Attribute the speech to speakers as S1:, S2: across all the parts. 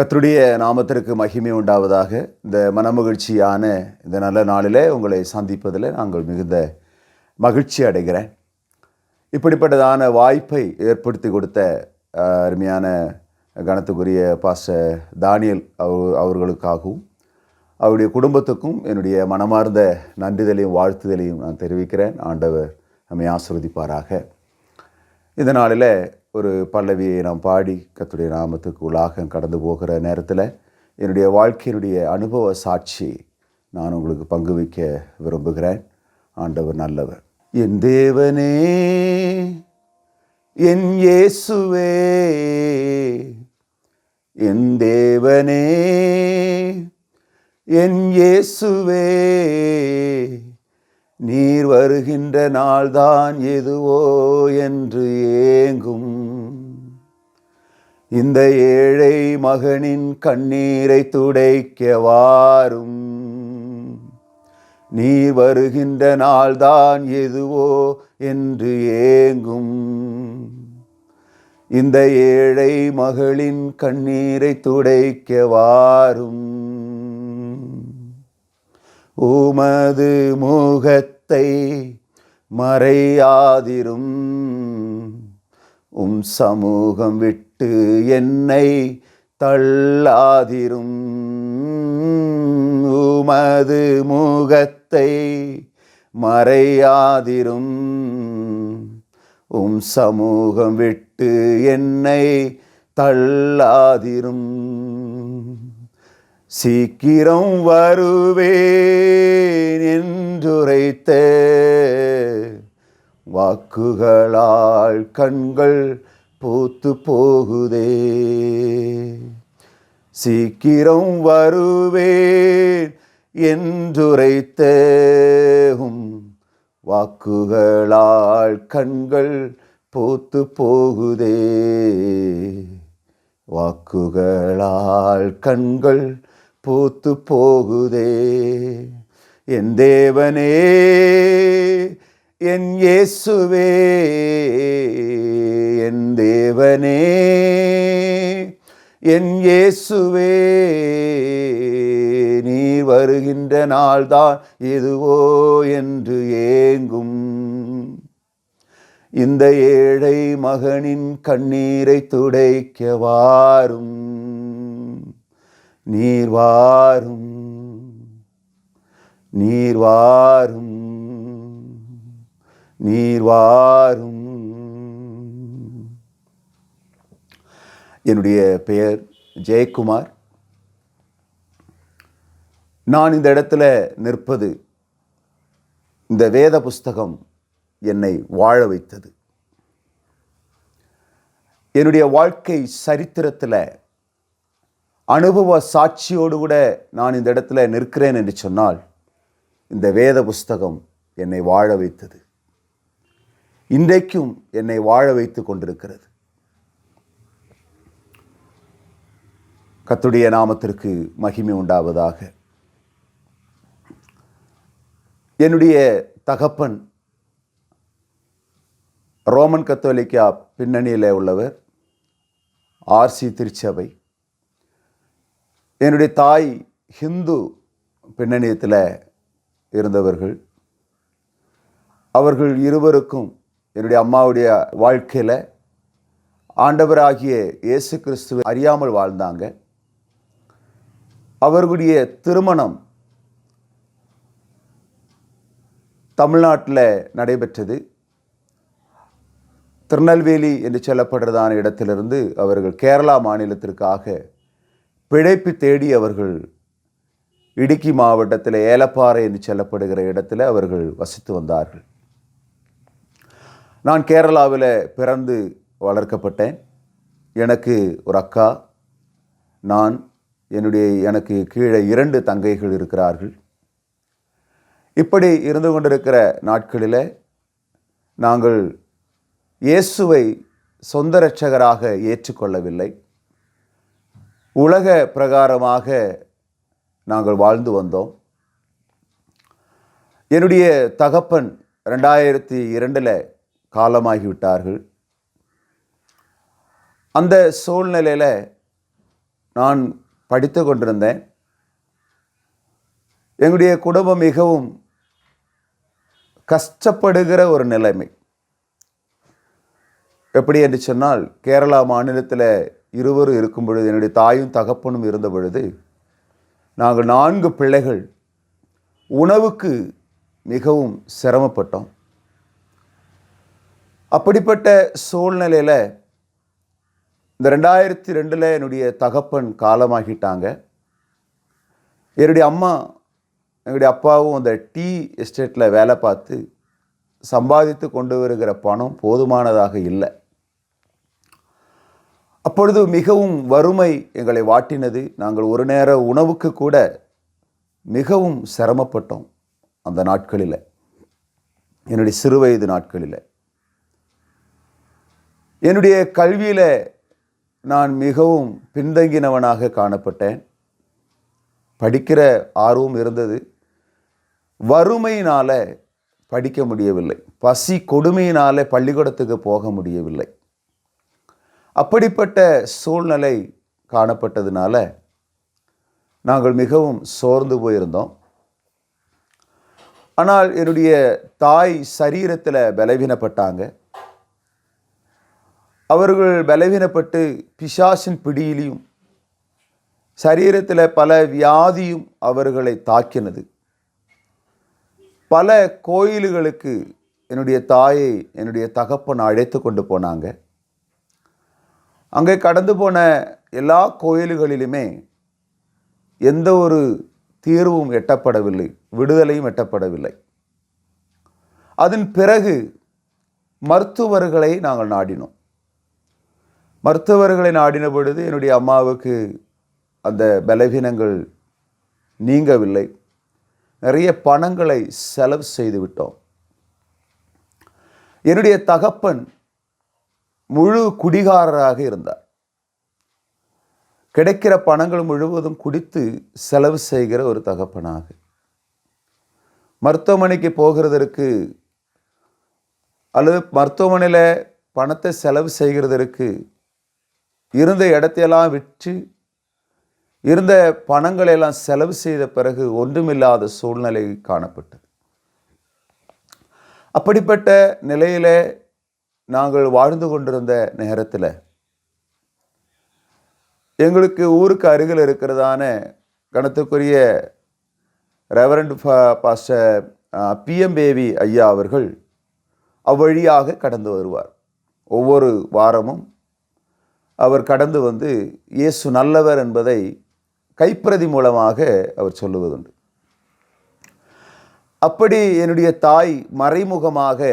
S1: கர்த்தருடைய நாமத்திற்கு மகிமை உண்டாவதாக. இந்த மனமகிழ்ச்சியான இந்த நல்ல நாளிலே உங்களை சந்திப்பதில் நாங்கள் மிகுந்த மகிழ்ச்சி அடைகிறேன். இப்படிப்பட்டதான வாய்ப்பை ஏற்படுத்தி கொடுத்த அருமையான கனத்துக்குரிய பாஸ்டர் தானியல் அவர்களுக்காகவும் அவருடைய குடும்பத்துக்கும் என்னுடைய மனமார்ந்த நன்றிதலையும் வாழ்த்துதலையும் நான் தெரிவிக்கிறேன். ஆண்டவர் நம்மை ஆசீர்வதிப்பாராக. இந்த நாளில் ஒரு பல்லவியை நாம் பாடி கர்த்தருடைய நாமத்துக்கு உள்ளாக கடந்து போகிற நேரத்தில் என்னுடைய வாழ்க்கையினுடைய அனுபவ சாட்சி நான் உங்களுக்கு பங்கு வைக்க விரும்புகிறேன். ஆண்டவர் நல்லவர். என் தேவனே, என் இயேசுவே, என் தேவனே, என் இயேசுவே, நீர் வருகின்ற நாள்தான் எதுவோ என்று ஏங்கும் இந்த ஏழை மகனின் கண்ணீரை துடைக்க வாரும். நீர் வருகின்ற நாள்தான் எதுவோ என்று ஏங்கும் இந்த ஏழை மகளின் கண்ணீரை துடைக்க வாரும். உமது முகத்தை மறையாதிரும், உம் சமூகம் விட்டு என்னை தள்ளாதிரும். உமது முகத்தை மறையாதிரும், உம் சமூகம் விட்டு என்னை தள்ளாதிரும். சீக்கிரம் வருவேன் என்றுரைத்த வாக்குகளால் கண்கள் பூத்து போகுதே. சீக்கிரம் வருவேன் என்றுரைத்த வாக்குகளால் கண்கள் பூத்து போகுதே. வாக்குகளால் கண்கள் பூத்து போகுதே. என் தேவனே, என் இயேசுவே, என் தேவனே, என் இயேசுவே, நீர் வருகின்ற நாள்தான் எதுவோ என்று ஏங்கும் இந்த ஏழை மகனின் கண்ணீரை துடைக்க வாரும். நீர் வாரும், நீர் வாரும், நீர் வாரும். என்னுடைய பெயர் ஜெயக்குமார். நான் இந்த இடத்துல நிற்பது, இந்த வேத புஸ்தகம் என்னை வாழ வைத்தது. என்னுடைய வாழ்க்கை சரித்திரத்தில் அனுபவ சாட்சியோடு கூட நான் இந்த இடத்துல நிற்கிறேன் என்று சொன்னால் இந்த வேத புஸ்தகம் என்னை வாழ வைத்தது. இன்றைக்கும் என்னை வாழ வைத்து கொண்டிருக்கிறது. கர்த்தருடைய நாமத்திற்கு மகிமை உண்டாவதாக. என்னுடைய தகப்பன் ரோமன் கத்தோலிக்கா பின்னணியில் உள்ளவர், ஆர்சி திருச்சபை. என்னுடைய தாய் ஹிந்து பின்னணியத்தில் இருந்தவர்கள். அவர்கள் இருவருக்கும் என்னுடைய அம்மாவுடைய வாழ்க்கையில் ஆண்டவராகிய இயேசு கிறிஸ்துவை அறியாமல் வாழ்ந்தாங்க. அவர்களுடைய திருமணம் தமிழ்நாட்டில் நடைபெற்றது. திருநெல்வேலி என்று சொல்லப்படுறதான இடத்திலிருந்து அவர்கள் கேரளா மாநிலத்திற்காக பிழைப்பு தேடி அவர்கள் இடுக்கி மாவட்டத்தில் ஏலப்பாறை என்று சொல்லப்படுகிற இடத்துல அவர்கள் வசித்து வந்தார்கள். நான் கேரளாவில் பிறந்து வளர்க்கப்பட்டேன். எனக்கு ஒரு அக்கா, எனக்கு கீழே 2 தங்கைகள் இருக்கிறார்கள். இப்படி இருந்து கொண்டிருக்கிற நாட்களில் நாங்கள் இயேசுவை சொந்த இரட்சகராக ஏற்றுக்கொள்ளவில்லை. உலக பிரகாரமாக நாங்கள் வாழ்ந்து வந்தோம். என்னுடைய தகப்பன் 2002 காலமாகிவிட்டார்கள். அந்த சூழ்நிலையில் நான் படித்து கொண்டிருந்தேன். எங்களுடைய குடும்பம் மிகவும் கஷ்டப்படுகிற ஒரு நிலைமை. எப்படி என்று சொன்னால், கேரளா மாநிலத்தில் இருவரும் இருக்கும் பொழுது, என்னுடைய தாயும் தகப்பனும் இருந்த பொழுது, நாங்கள் 4 பிள்ளைகள் உணவுக்கு மிகவும் சிரமப்பட்டோம். அப்படிப்பட்ட சூழ்நிலையில் இந்த 2002 என்னுடைய தகப்பன் காலமாகிட்டாங்க. என்னுடைய அம்மா, எங்களுடைய அப்பாவும் அந்த டீ எஸ்டேட்டில் வேலை பார்த்து சம்பாதித்து கொண்டு வருகிற பணம் போதுமானதாக இல்லை. அப்பொழுது மிகவும் வறுமை எங்களை வாட்டினது. நாங்கள் ஒரு நேர உணவுக்கு கூட மிகவும் சிரமப்பட்டோம் அந்த நாட்களில், என்னுடைய சிறுவயது நாட்களில். என்னுடைய கல்வியில் நான் மிகவும் பின்தங்கினவனாக காணப்பட்டேன். படிக்கிற ஆர்வம் இருந்தது, வறுமையினால் படிக்க முடியவில்லை, பசி கொடுமையினால் பள்ளிக்கூடத்துக்கு போக முடியவில்லை. அப்படிப்பட்ட சூழ்நிலை காணப்பட்டதுனால நாங்கள் மிகவும் சோர்ந்து போயிருந்தோம். ஆனால் என்னுடைய தாய் சரீரத்தில் பலவீனப்பட்டாங்க. அவர்கள் பலவீனப்பட்டு பிசாசின் பிடியிலையும் சரீரத்தில் பல வியாதியும் அவர்களை தாக்கினது. பல கோயில்களுக்கு என்னுடைய தாயை என்னுடைய தகப்பன் அழைத்து கொண்டு போனாங்க. அங்கே கடந்து போன எல்லா கோயில்களிலுமே எந்த ஒரு தீர்வும் எட்டப்படவில்லை, விடுதலையும் எட்டப்படவில்லை. அதன் பிறகு மருத்துவர்களை நாங்கள் நாடினோம். மருத்துவர்களை நாடின பொழுது என்னுடைய அம்மாவுக்கு அந்த பலவீனங்கள் நீங்கவில்லை. நிறைய பணங்களை செலவு செய்து விட்டோம். என்னுடைய தகப்பன் முழு குடிகாரராக இருந்தார். கிடைக்கிற பணங்கள் முழுவதும் குடித்து செலவு செய்கிற ஒரு தகப்பனாக, மருத்துவமனைக்கு போகிறதற்கு அல்லது மருத்துவமனையில் பணத்தை செலவு செய்கிறதற்கு இருந்த இடத்தையெல்லாம் விற்று இருந்த பணங்களெல்லாம் செலவு செய்த பிறகு ஒன்றுமில்லாத சூழ்நிலை காணப்பட்டது. அப்படிப்பட்ட நிலையில் நாங்கள் வாழ்ந்து கொண்டிருந்த நேரத்தில் எங்களுக்கு ஊருக்கு அருகில் இருக்கிறதான கணத்துக்குரிய ரெவரண்ட் பாஸ்டர் பிஎம்பேவி ஐயா அவர்கள் அவ்வழியாக கடந்து வருவார். ஒவ்வொரு வாரமும் அவர் கடந்து வந்து இயேசு நல்லவர் என்பதை கைப்பிரதி மூலமாக அவர் சொல்லுவதுண்டு. அப்படி என்னுடைய தாய் மறைமுகமாக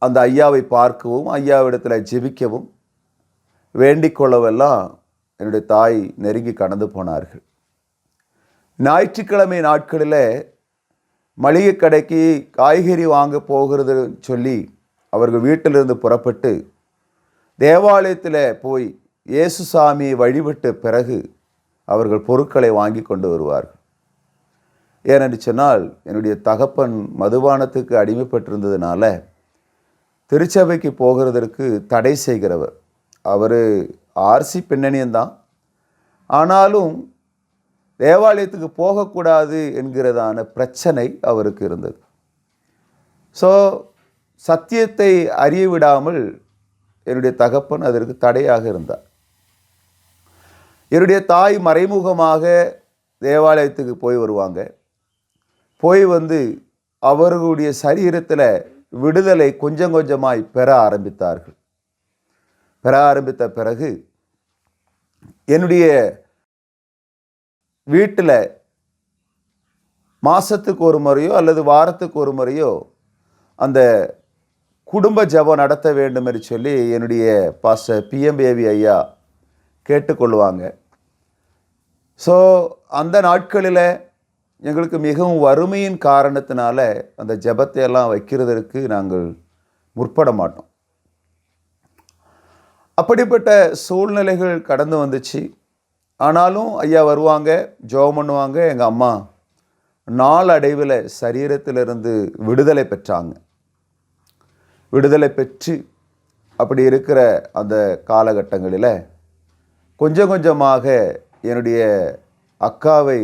S1: அந்த ஐயாவை பார்க்கவும் ஐயாவிடத்தில் ஜெபிக்கவும் வேண்டிக் கொள்ளவெல்லாம் என்னுடைய தாய் நெருங்கி கடந்து போனார்கள். ஞாயிற்றுக்கிழமை நாட்களில் மளிகை கடைக்கு காய்கறி வாங்க போகிறது சொல்லி அவர்கள் வீட்டிலிருந்து புறப்பட்டு தேவாலயத்தில் போய் இயேசு சாமியை வழிபட்ட பிறகு அவர்கள் பொருட்களை வாங்கி கொண்டு வருவார்கள். ஏனென்று சொன்னால், என்னுடைய தகப்பன் மதுபானத்துக்கு அடிமைப்பட்டிருந்ததுனால திருச்சபைக்கு போகிறதற்கு தடை செய்கிறவர். அவர் ஆர்சி பின்னணியந்தான், ஆனாலும் தேவாலயத்துக்கு போகக்கூடாது என்கிறதான பிரச்சனை அவருக்கு இருந்தது. ஸோ சத்தியத்தை அறிய விடாமல் என்னுடைய தகப்பன் அதற்கு தடையாக இருந்தார். என்னுடைய தாய் மறைமுகமாக தேவாலயத்துக்கு போய் வருவாங்க. போய் வந்து அவர்களுடைய சரீரத்தில் விடுதலை கொஞ்சம் கொஞ்சமாய் பெற ஆரம்பித்தார்கள். பெற ஆரம்பித்த பிறகு என்னுடைய வீட்டில் மாதத்துக்கு ஒரு முறையோ அல்லது வாரத்துக்கு ஒரு முறையோ அந்த குடும்ப ஜெபம் நடத்த வேண்டும் என்று சொல்லி என்னுடைய பாஸ்டர் பிஎம்பேவி ஐயா கேட்டுக்கொள்வாங்க. ஸோ அந்த நாட்களில் எங்களுக்கு மிகவும் வறுமையின் காரணத்தினால அந்த ஜெபத்தை எல்லாம் வைக்கிறதற்கு நாங்கள் முற்பட மாட்டோம். அப்படிப்பட்ட சூழ்நிலைகள் கடந்து வந்துச்சு. ஆனாலும் ஐயா வருவாங்க, ஜெபம் பண்ணுவாங்க. எங்கள் அம்மா நாளடைவில் சரீரத்திலிருந்து விடுதலை பெற்றாங்க. விடுதலை பெற்று அப்படி இருக்கிற அந்த காலகட்டங்களில் கொஞ்சம் கொஞ்சமாக என்னுடைய அக்காவை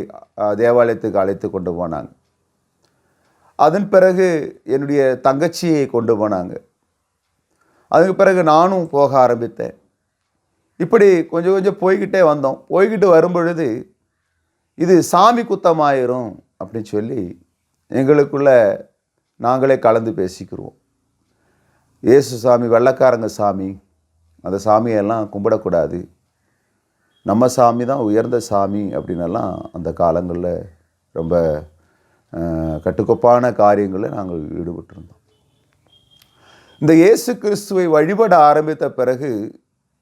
S1: தேவாலயத்துக்கு அழைத்து கொண்டு போனாங்க. அதன் பிறகு என்னுடைய தங்கச்சியை கொண்டு போனாங்க. அதுக்கு பிறகு நானும் போக ஆரம்பித்தேன். இப்படி கொஞ்சம் கொஞ்சம் போய்கிட்டே வந்தோம். போய்கிட்டு வரும்பொழுது இது சாமி குத்தமாயிரும் அப்படின்னு சொல்லி எங்களுக்குள்ள நாங்களே கலந்து பேசிக்கிடுவோம். இயேசு சாமி வெள்ளைக்காரங்க சாமி, அந்த சாமியெல்லாம் கும்பிடக்கூடாது, நம்ம சாமி தான் உயர்ந்த சாமி அப்படின்னெல்லாம் அந்த காலங்களில் ரொம்ப கட்டுக்கோப்பான காரியங்களில் நாங்கள் ஈடுபட்டிருந்தோம். இந்த இயேசு கிறிஸ்துவை வழிபட ஆரம்பித்த பிறகு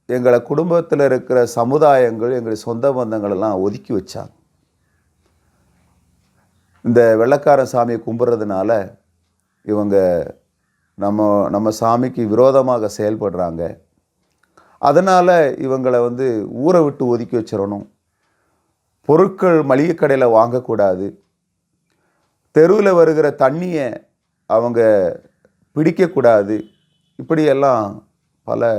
S1: எங்களை குடும்பத்தில் இருக்கிற சமுதாயங்கள், எங்கள் சொந்த பந்தங்களெல்லாம் ஒதுக்கி வச்சாங்க. இந்த வெள்ளைக்கார சாமியை கும்பிட்றதுனால இவங்க நம்ம சாமிக்கு விரோதமாக செயல்படுறாங்க, அதனால் இவங்களை ஊரை விட்டு ஒதுக்கி வச்சிடணும், பொருட்கள் மளிகை கடையில் வாங்கக்கூடாது, தெருவில் வருகிற தண்ணியை அவங்க பிடிக்கக்கூடாது, இப்படியெல்லாம் பல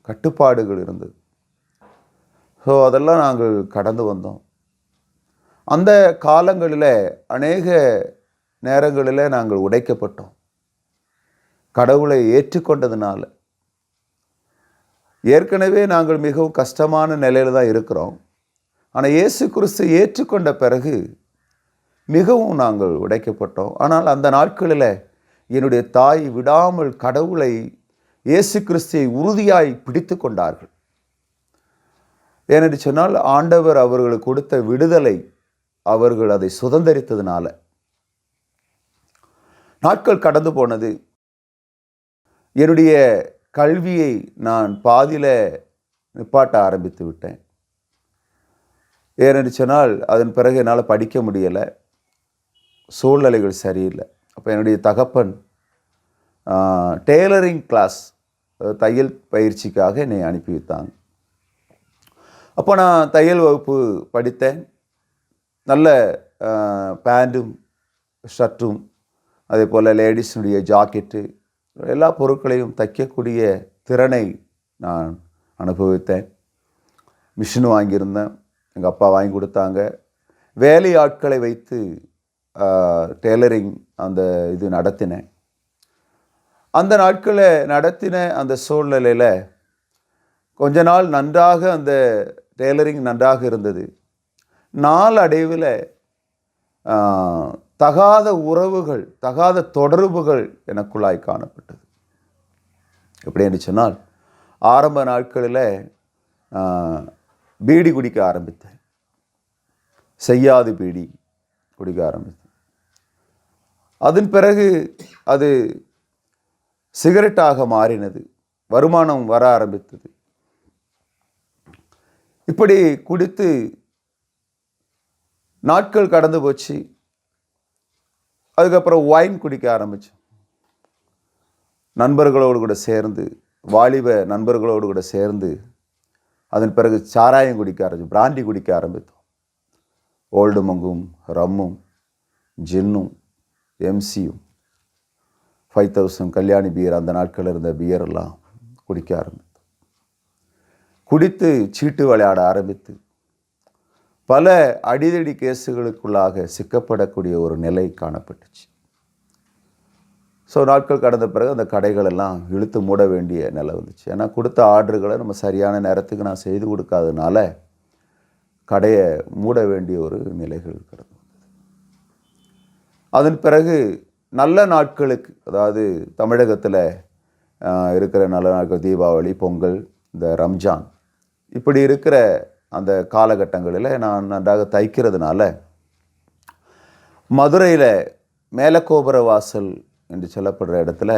S1: கட்டுப்பாடுகள் இருந்தது. ஸோ அதெல்லாம் நாங்கள் கடந்து வந்தோம். அந்த காலங்களில் அநேக நேரங்களில் நாங்கள் உடைக்கப்பட்டோம். கடவுளை ஏற்றுக்கொண்டதுனால ஏற்கனவே நாங்கள் மிகவும் கஷ்டமான நிலையில் தான் இருக்கிறோம். ஆனால் இயேசு கிறிஸ்து ஏற்றுக்கொண்ட பிறகு மிகவும் நாங்கள் உடைக்கப்பட்டோம். ஆனால் அந்த நாட்களில் என்னுடைய தாய் விடாமல் கடவுளை, இயேசு கிறிஸ்துவை உறுதியாய் பிடித்து கொண்டார்கள். ஏனென்று சொன்னால் ஆண்டவர் அவர்களுக்கு கொடுத்த விடுதலை, அவர்கள் அதை சுதந்திரித்ததுனால. நாட்கள் கடந்து போனது. என்னுடைய கல்வியை நான் பாதியில் நிப்பாட்ட ஆரம்பித்து விட்டேன். ஏனென்று சொன்னால் அதன் பிறகு என்னால் படிக்க முடியலை, சூழ்நிலைகள் சரியில்லை. அப்போ என்னுடைய தகப்பன் டெய்லரிங் கிளாஸ், தையல் பயிற்சிக்காக என்னை அனுப்பி வைத்தாங்க. அப்போ நான் தையல் வகுப்பு படித்தேன். நல்ல பேண்ட்டும் ஷர்ட்டும், அதே போல் லேடிஸினுடைய ஜாக்கெட்டு, எல்லா பொருட்களையும் தைக்கக்கூடிய திறனை நான் அனுபவித்தேன். மிஷின் வாங்கியிருந்தேன், எங்கள் அப்பா வாங்கி கொடுத்தாங்க. வேலை ஆட்களை வைத்து டெய்லரிங் அந்த இது நடத்தினேன். அந்த நாட்களை நடத்தின அந்த சூழ்நிலையில் கொஞ்ச நாள் நன்றாக அந்த டெய்லரிங் நன்றாக இருந்தது. நாளடைவில் தகாத உறவுகள், தகாத தொடர்புகள் எனக்குள்ளாய் காணப்பட்டது. எப்படி என்று சொன்னால், ஆரம்ப நாட்களில் பீடி குடிக்க ஆரம்பித்தேன். செய்யாது பீடி குடிக்க ஆரம்பித்தேன். அதன் பிறகு அது சிகரெட்டாக மாறினது. வருமானம் வர ஆரம்பித்தது. இப்படி குடித்து நாட்கள் கடந்து போச்சு. அதுக்கப்புறம் ஒயின் குடிக்க ஆரம்பித்தோம். நண்பர்களோடு கூட சேர்ந்து, வாலிப நண்பர்களோடு கூட சேர்ந்து, அதன் பிறகு சாராயம் குடிக்க ஆரம்பித்தோம், பிராண்டி குடிக்க ஆரம்பித்தோம். ஓல்டு மங்கும், ரம்மும், ஜின்னும், எம்சியும், 5000 கல்யாணி பியர், அந்த நாட்களில் இருந்த பியரெல்லாம் குடிக்க ஆரம்பித்தோம். குடித்து சீட்டு விளையாட ஆரம்பித்து பல அடிதடி கேஸுகளுக்குள்ளாக சிக்கப்படக்கூடிய ஒரு நிலை காணப்பட்டுச்சு. ஸோ நாட்கள் கடந்த பிறகு அந்த கடைகள் எல்லாம் இழுத்து மூட வேண்டிய நிலை வந்துச்சு. ஏன்னா கொடுத்த ஆர்டர்களை நம்ம சரியான நேரத்துக்கு நான் செய்து கொடுக்காதனால கடையை மூட வேண்டிய ஒரு நிலைகள் இருக்கிறது. அதன் பிறகு நல்ல நாட்களுக்கு, அதாவது தமிழகத்தில் இருக்கிற நல்ல நாட்கள், தீபாவளி, பொங்கல், இந்த ரம்ஜான், இப்படி இருக்கிற அந்த காலகட்டங்களில் நான் நன்றாக தைக்கிறதுனால மதுரையில் மேலக்கோபுர வாசல் என்று சொல்லப்படுற இடத்துல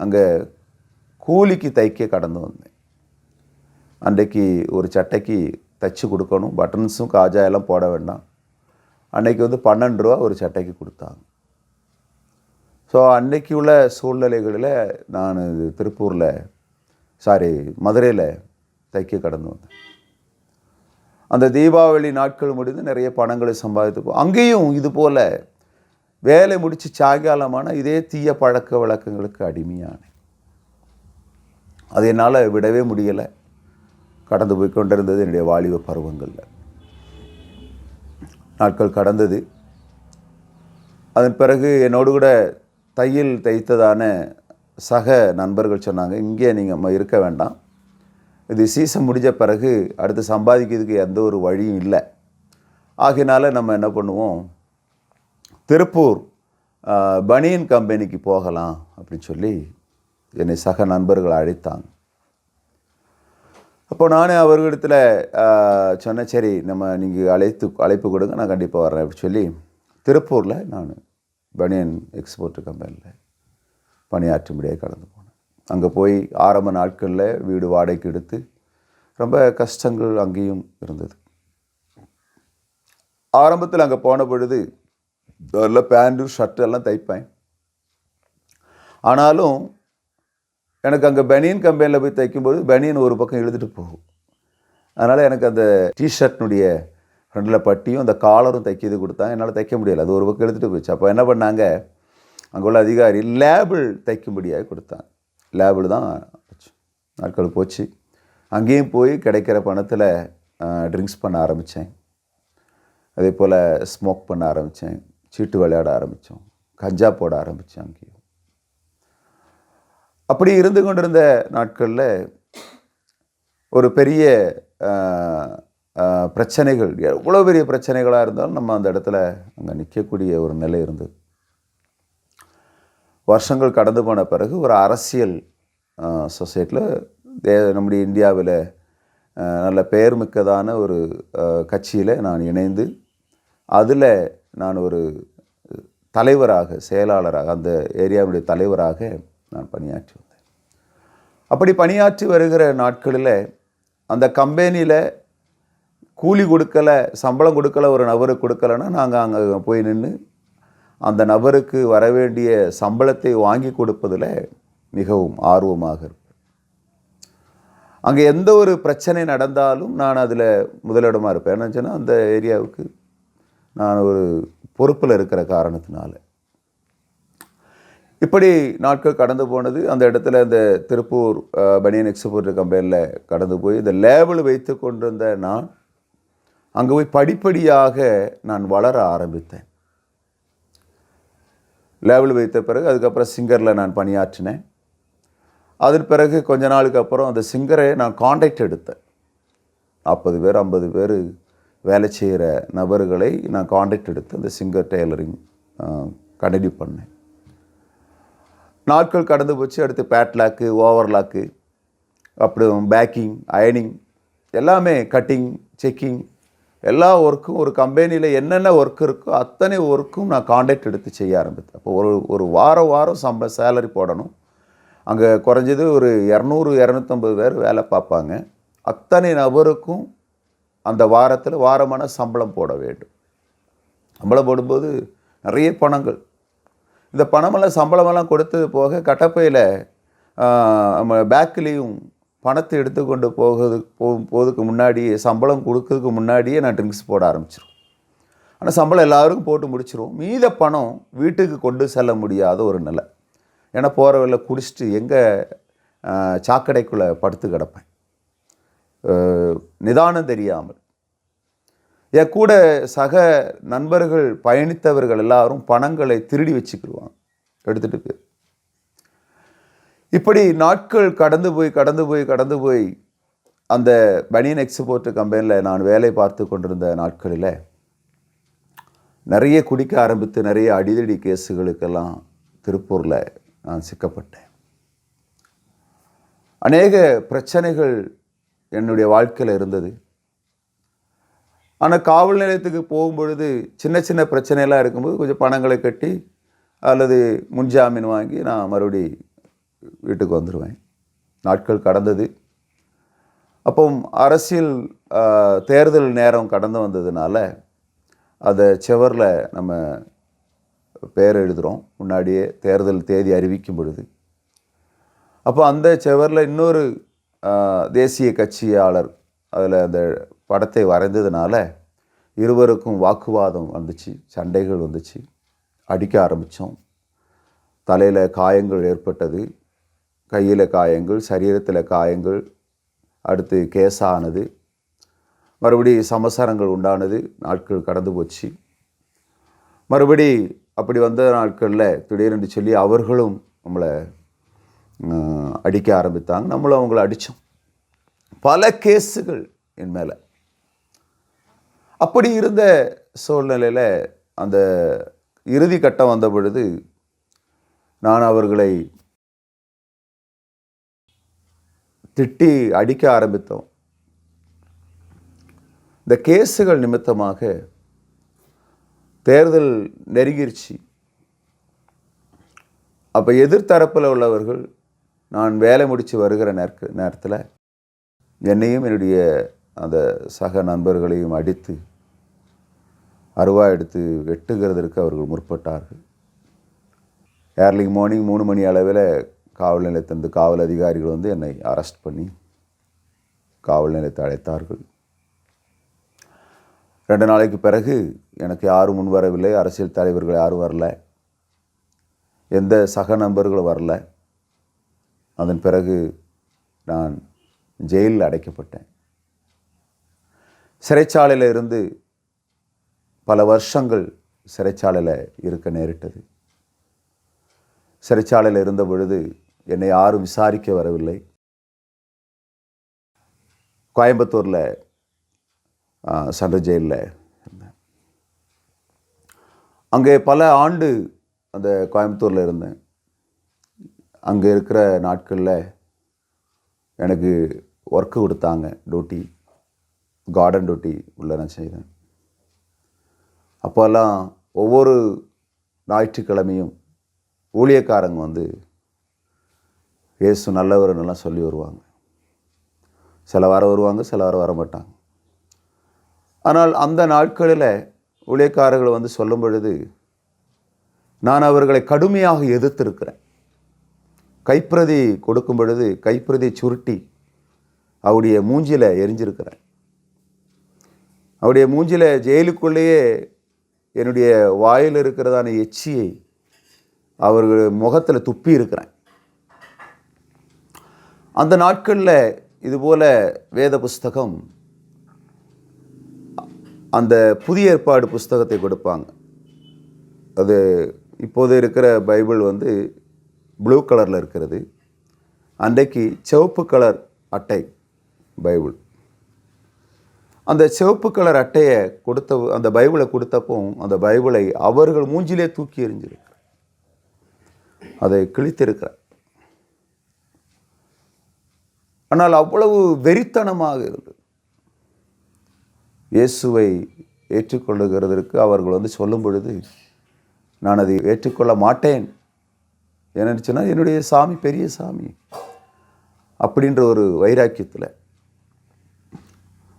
S1: அங்கே கூலிக்கு தைக்க கடந்து வந்தேன். அன்றைக்கு ஒரு சட்டைக்கு தைச்சி கொடுக்கணும், பட்டன்ஸும் காஜா எல்லாம் போட வேண்டாம். அன்றைக்கி 12 ரூபா ஒரு சட்டைக்கு கொடுத்தாங்க. ஸோ அன்றைக்கி உள்ள சூழ்நிலைகளில் நான் மதுரையில் தைக்க கடந்து வந்தேன். அந்த தீபாவளி நாட்கள் முடிந்து நிறைய பணங்களை சம்பாதித்து, அங்கேயும் இது போல் வேலை முடித்து சாயங்காலமான இதே தீய பழக்க வழக்கங்களுக்கு அடிமையானேன். அது என்னால் விடவே முடியலை. கடந்து போய் கொண்டிருந்தது என்னுடைய வாலிப பருவங்களில். நாட்கள் கடந்தது. அதன் பிறகு என்னோடு கூட தையல் தைத்ததான சக நண்பர்கள் சொன்னாங்க, இங்கே நீங்கள் இருக்க வேண்டாம், இது சீசன் முடிஞ்ச பிறகு அடுத்து சம்பாதிக்கிறதுக்கு எந்த ஒரு வழியும் இல்லை, ஆகையினால நம்ம என்ன பண்ணுவோம், திருப்பூர் பனியன் கம்பெனிக்கு போகலாம் அப்படின்னு சொல்லி என்னை சக நண்பர்கள் அழைத்தாங்க. அப்போ நானே அவர்களிடத்தில் சொன்னேன், சரி நீங்கள் அழைப்பு கொடுங்க, நான் கண்டிப்பாக வர்றேன் அப்படின்னு சொல்லி திருப்பூரில் நான் பனியன் எக்ஸ்போர்ட் கம்பெனியில் பணியாற்றும்படியாக கடந்து போனேன். அங்கே போய் ஆரம்ப நாட்களில் வீடு வாடகைக்கு எடுத்து ரொம்ப கஷ்டங்கள் அங்கேயும் இருந்தது. ஆரம்பத்தில் அங்கே போன பொழுது நல்ல பேண்ட்டு ஷர்ட்டு எல்லாம் தைப்பேன். ஆனாலும் எனக்கு அங்கே பனியன் கம்பெனியில் போய் தைக்கும்போது பனியன் ஒரு பக்கம் இழுத்துட்டு போகும். அதனால் எனக்கு அந்த டிஷர்ட்னுடைய ஃப்ரெண்டில் பட்டியும் அந்த காலரும் தைக்கிறது கொடுத்தாங்க. என்னால் தைக்க முடியலை, அது ஒரு பக்கம் எடுத்துகிட்டு போச்சு. அப்போ என்ன பண்ணாங்க, அங்கே உள்ள அதிகாரி லேபிள் தைக்கும்படியாக கொடுத்தாங்க. லேபிள் தான் நாட்கள் போச்சு. அங்கேயும் போய் கிடைக்கிற பணத்தில் ட்ரிங்க்ஸ் பண்ண ஆரம்பித்தேன். அதே போல் ஸ்மோக் பண்ண ஆரம்பித்தேன், சீட்டு விளையாட ஆரம்பித்தோம், கஞ்சா போட ஆரம்பித்தேன். அங்கேயும் அப்படி இருந்து கொண்டிருந்த நாட்களில் ஒரு பெரிய பிரச்சனைகள், எவ்வளோ பெரிய பிரச்சனைகளாக இருந்தாலும் நம்ம அந்த இடத்துல அங்கே நிற்கக்கூடிய ஒரு நிலை இருந்தது. வருஷங்கள் கடந்து போன பிறகு ஒரு அரசியல் சொசைட்டியில் நம்முடைய இந்தியாவில் நல்ல பெயர் மிக்கதான ஒரு கட்சியில் நான் இணைந்து அதில் நான் ஒரு தலைவராக, செயலாளராக, அந்த ஏரியாவுடைய தலைவராக நான் பணியாற்றி வந்தேன். அப்படி பணியாற்றி வருகிற நாட்களில் அந்த கம்பெனியில் கூலி கொடுக்கலை, சம்பளம் கொடுக்கலை, ஒரு நபருக்கு கொடுக்கலைன்னா நாங்கள் அங்கே போய் நின்று அந்த நபருக்கு வரவேண்டிய சம்பளத்தை வாங்கி கொடுப்பதில் மிகவும் ஆர்வமாக இருப்பேன். அங்கே எந்த ஒரு பிரச்சனை நடந்தாலும் நான் அதில் முதலிடமாக இருப்பேன். என்ன சொன்னால் அந்த ஏரியாவுக்கு நான் ஒரு பொறுப்பில் இருக்கிற காரணத்தினால. இப்படி நாட்கள் கடந்து போனது. அந்த இடத்துல இந்த திருப்பூர் பனியன் எக்ஸ்போர்ட் கம்பெனியில் கடந்து போய் இந்த லேபிள் வைத்து கொண்டிருந்த நான் அங்கே போய் படிப்படியாக நான் வளர ஆரம்பித்தேன். லேபிள் வைத்த பிறகு அதுக்கப்புறம் சிங்கரில் நான் பணியாற்றினேன். அதன் பிறகு கொஞ்ச நாளுக்கு அப்புறம் அந்த சிங்கரை நான் கான்ட்ராக்ட் எடுத்தேன். 40 பேர் 50 பேர் வேலை செய்கிற நபர்களை நான் கான்ட்ராக்ட் எடுத்து அந்த சிங்கர் டெய்லரிங் கண்டினியூ பண்ணேன். நாட்கள் கடந்து போச்சு. அடுத்து பேட்லாக்கு, ஓவர்லாக்கு, அப்புறம் பேக்கிங், அயனிங், எல்லாமே கட்டிங், செக்கிங், எல்லா ஒர்க்கும் ஒரு கம்பெனியில் என்னென்ன ஒர்க் இருக்கோ அத்தனை ஒர்க்கும் நான் கான்ட்ராக்ட் எடுத்து செய்ய ஆரம்பித்தேன். அப்போ ஒரு வாரம் சேலரி போடணும். அங்கே குறைஞ்சது ஒரு 200-250 பேர் வேலை பார்ப்பாங்க. அத்தனை நபருக்கும் அந்த வாரத்தில் வாரமான சம்பளம் போட வேண்டும். சம்பளம் போடும்போது நிறைய பணங்கள், இந்த பணமெல்லாம் சம்பளமெல்லாம் கொடுத்தது போக கட்டப்பையில் நம்ம பேக்லேயும் பணத்தை எடுத்துக்கொண்டு போகிறதுக்கு முன்னாடியே, சம்பளம் கொடுக்கறதுக்கு முன்னாடியே நான் ட்ரிங்க்ஸ் போட ஆரம்பிச்சிடும். ஆனால் சம்பளம் எல்லாருக்கும் போட்டு முடிச்சிடும். மீத பணம் வீட்டுக்கு கொண்டு செல்ல முடியாத ஒரு நிலை. ஏன்னா போகிற வழியில குடிச்சிட்டு எங்கே சாக்கடைக்குள்ளே படுத்து கிடப்பேன், நிதானம் தெரியாமல். என் கூட சக நண்பர்கள் பயணித்தவர்கள் எல்லாரும் பணங்களை திருடி வச்சுக்கிடுவாங்க, எடுத்துகிட்டு போய். இப்படி நாட்கள் கடந்து போய் அந்த பனியன் எக்ஸ்போர்ட் கம்பெனியில் நான் வேலை பார்த்து கொண்டிருந்த நாட்களில் நிறைய குடிக்க ஆரம்பித்து நிறைய அடிதடி கேஸுகளுக்கெல்லாம் திருப்பூரில் நான் சிக்கப்பட்டேன். அநேக பிரச்சனைகள் என்னுடைய வாழ்க்கையில் இருந்தது. ஆனால் காவல் நிலையத்துக்கு போகும்பொழுது சின்ன சின்ன பிரச்சனையெல்லாம் இருக்கும்போது கொஞ்சம் பணங்களை கட்டி அல்லது முன்ஜாமீன் வாங்கி நான் மறுபடி வீட்டுக்கு வந்துடுவேன். நாட்கள் கடந்தது. அப்போ அரசியல் தேர்தல் நேரம் கடந்து வந்ததுனால அதை செவரில் நம்ம பேர் எழுதுகிறோம் முன்னாடியே தேர்தல் தேதி அறிவிக்கும் பொழுது. அப்போ அந்த செவரில் இன்னொரு தேசிய கட்சியாளர் அதில் அந்த படத்தை வரைந்ததுனால இருவருக்கும் வாக்குவாதம் வந்துச்சு, சண்டைகள் வந்துச்சு, அடிக்க ஆரம்பித்தோம். தலையில் காயங்கள் ஏற்பட்டது, கையில் காயங்கள், சரீரத்தில் காயங்கள், அடுத்து கேஸானது, மறுபடி சமசாரங்கள் உண்டானது, நாட்கள் கடந்து போச்சு. மறுபடி அப்படி வந்த நாட்களில் திடீரென்று சொல்லி அவர்களும் நம்மளை அடிக்க ஆரம்பித்தாங்க. நம்மளும் அவங்கள அடித்தோம். பல கேஸுகள் என் மேலே. அப்படி இருந்த சூழ்நிலையில் அந்த இறுதி கட்டம் வந்த பொழுது நான் அவர்களை திட்டி அடிக்க ஆரம்பித்தோம். இந்த கேஸுகள் நிமித்தமாக தேர்தல் நெருங்கிருச்சு. அப்போ எதிர்த்தரப்பில் உள்ளவர்கள் நான் வேலை முடித்து வருகிற நேரத்தில் என்னையும் என்னுடைய அந்த சக நண்பர்களையும் அடித்து அருவா எடுத்து வெட்டுகிறதற்கு அவர்கள் முற்பட்டார்கள். ஏர்லி மார்னிங் 3 மணி அளவில் காவல் நிலையத்திலிருந்து காவல் அதிகாரிகள் வந்து என்னை அரெஸ்ட் பண்ணி காவல் நிலையத்தை அழைத்தார்கள். 2 நாளைக்கு பிறகு எனக்கு யாரும் முன் வரவில்லை. அரசியல் தலைவர்கள் யாரும் வரல, எந்த சக நண்பர்களும் வரல. அதன் பிறகு நான் ஜெயிலில் அடைக்கப்பட்டேன். சிறைச்சாலையில் இருந்து பல வருஷங்கள் சிறைச்சாலையில் இருக்க நேரிட்டது. சிறைச்சாலையில் இருந்த பொழுது என்னை யாரும் விசாரிக்க வரவில்லை. கோயம்புத்தூரில் சென்ட்ரல் ஜெயிலில் இருந்தேன். அங்கே பல ஆண்டு அந்த கோயம்புத்தூரில் இருந்தேன். அங்கே இருக்கிற நாட்களில் எனக்கு ஒர்க்கு கொடுத்தாங்க, டியூட்டி, கார்டன் டியூட்டி உள்ள நான் செய்தேன். அப்போல்லாம் ஒவ்வொரு ஞாயிற்றுக்கிழமையும் ஊழியக்காரங்க வந்து இயேசு நல்லவர்னெல்லாம் சொல்லி வருவாங்க. சில வாரம் வருவாங்க, சில வாரம் வர மாட்டாங்க. ஆனால் அந்த நாட்களில் ஊழியக்காரர்கள் வந்து சொல்லும் பொழுது நான் அவர்களை கடுமையாக எதிர்த்திருக்கிறேன். கைப்பிரதி கொடுக்கும் பொழுது கைப்பிரதி சுருட்டி அவருடைய மூஞ்சியில் எரிஞ்சிருக்கிறேன். அவருடைய மூஞ்சியில் ஜெயிலுக்குள்ளேயே என்னுடைய வாயில் இருக்கிறதான எச்சியை அவர்கள் முகத்தில் துப்பி இருக்கிறேன். அந்த நாட்களில் இதுபோல் வேத புஸ்தகம், அந்த புதிய ஏற்பாடு புஸ்தகத்தை கொடுப்பாங்க. அது இப்போது இருக்கிற பைபிள் வந்து ப்ளூ கலரில் இருக்கிறது. அன்றைக்கு சிவப்பு கலர் அட்டை பைபிள். அந்த சிவப்பு கலர் அட்டையை அந்த பைபிளை கொடுத்தப்போ அந்த பைபிளை அவர்கள் மூஞ்சிலே தூக்கி எறிஞ்சிருக்க, அதை கிழித்திருக்கிறார். ஆனால் அவ்வளவு வெறித்தனமாக இருந்தது. இயேசுவை ஏற்றுக்கொள்ளுகிறதற்கு அவர்கள் வந்து சொல்லும் பொழுது நான் அதை ஏற்றுக்கொள்ள மாட்டேன். என்னன்னு சொன்னால் என்னுடைய சாமி பெரிய சாமி அப்படின்ற ஒரு வைராக்கியத்தில்.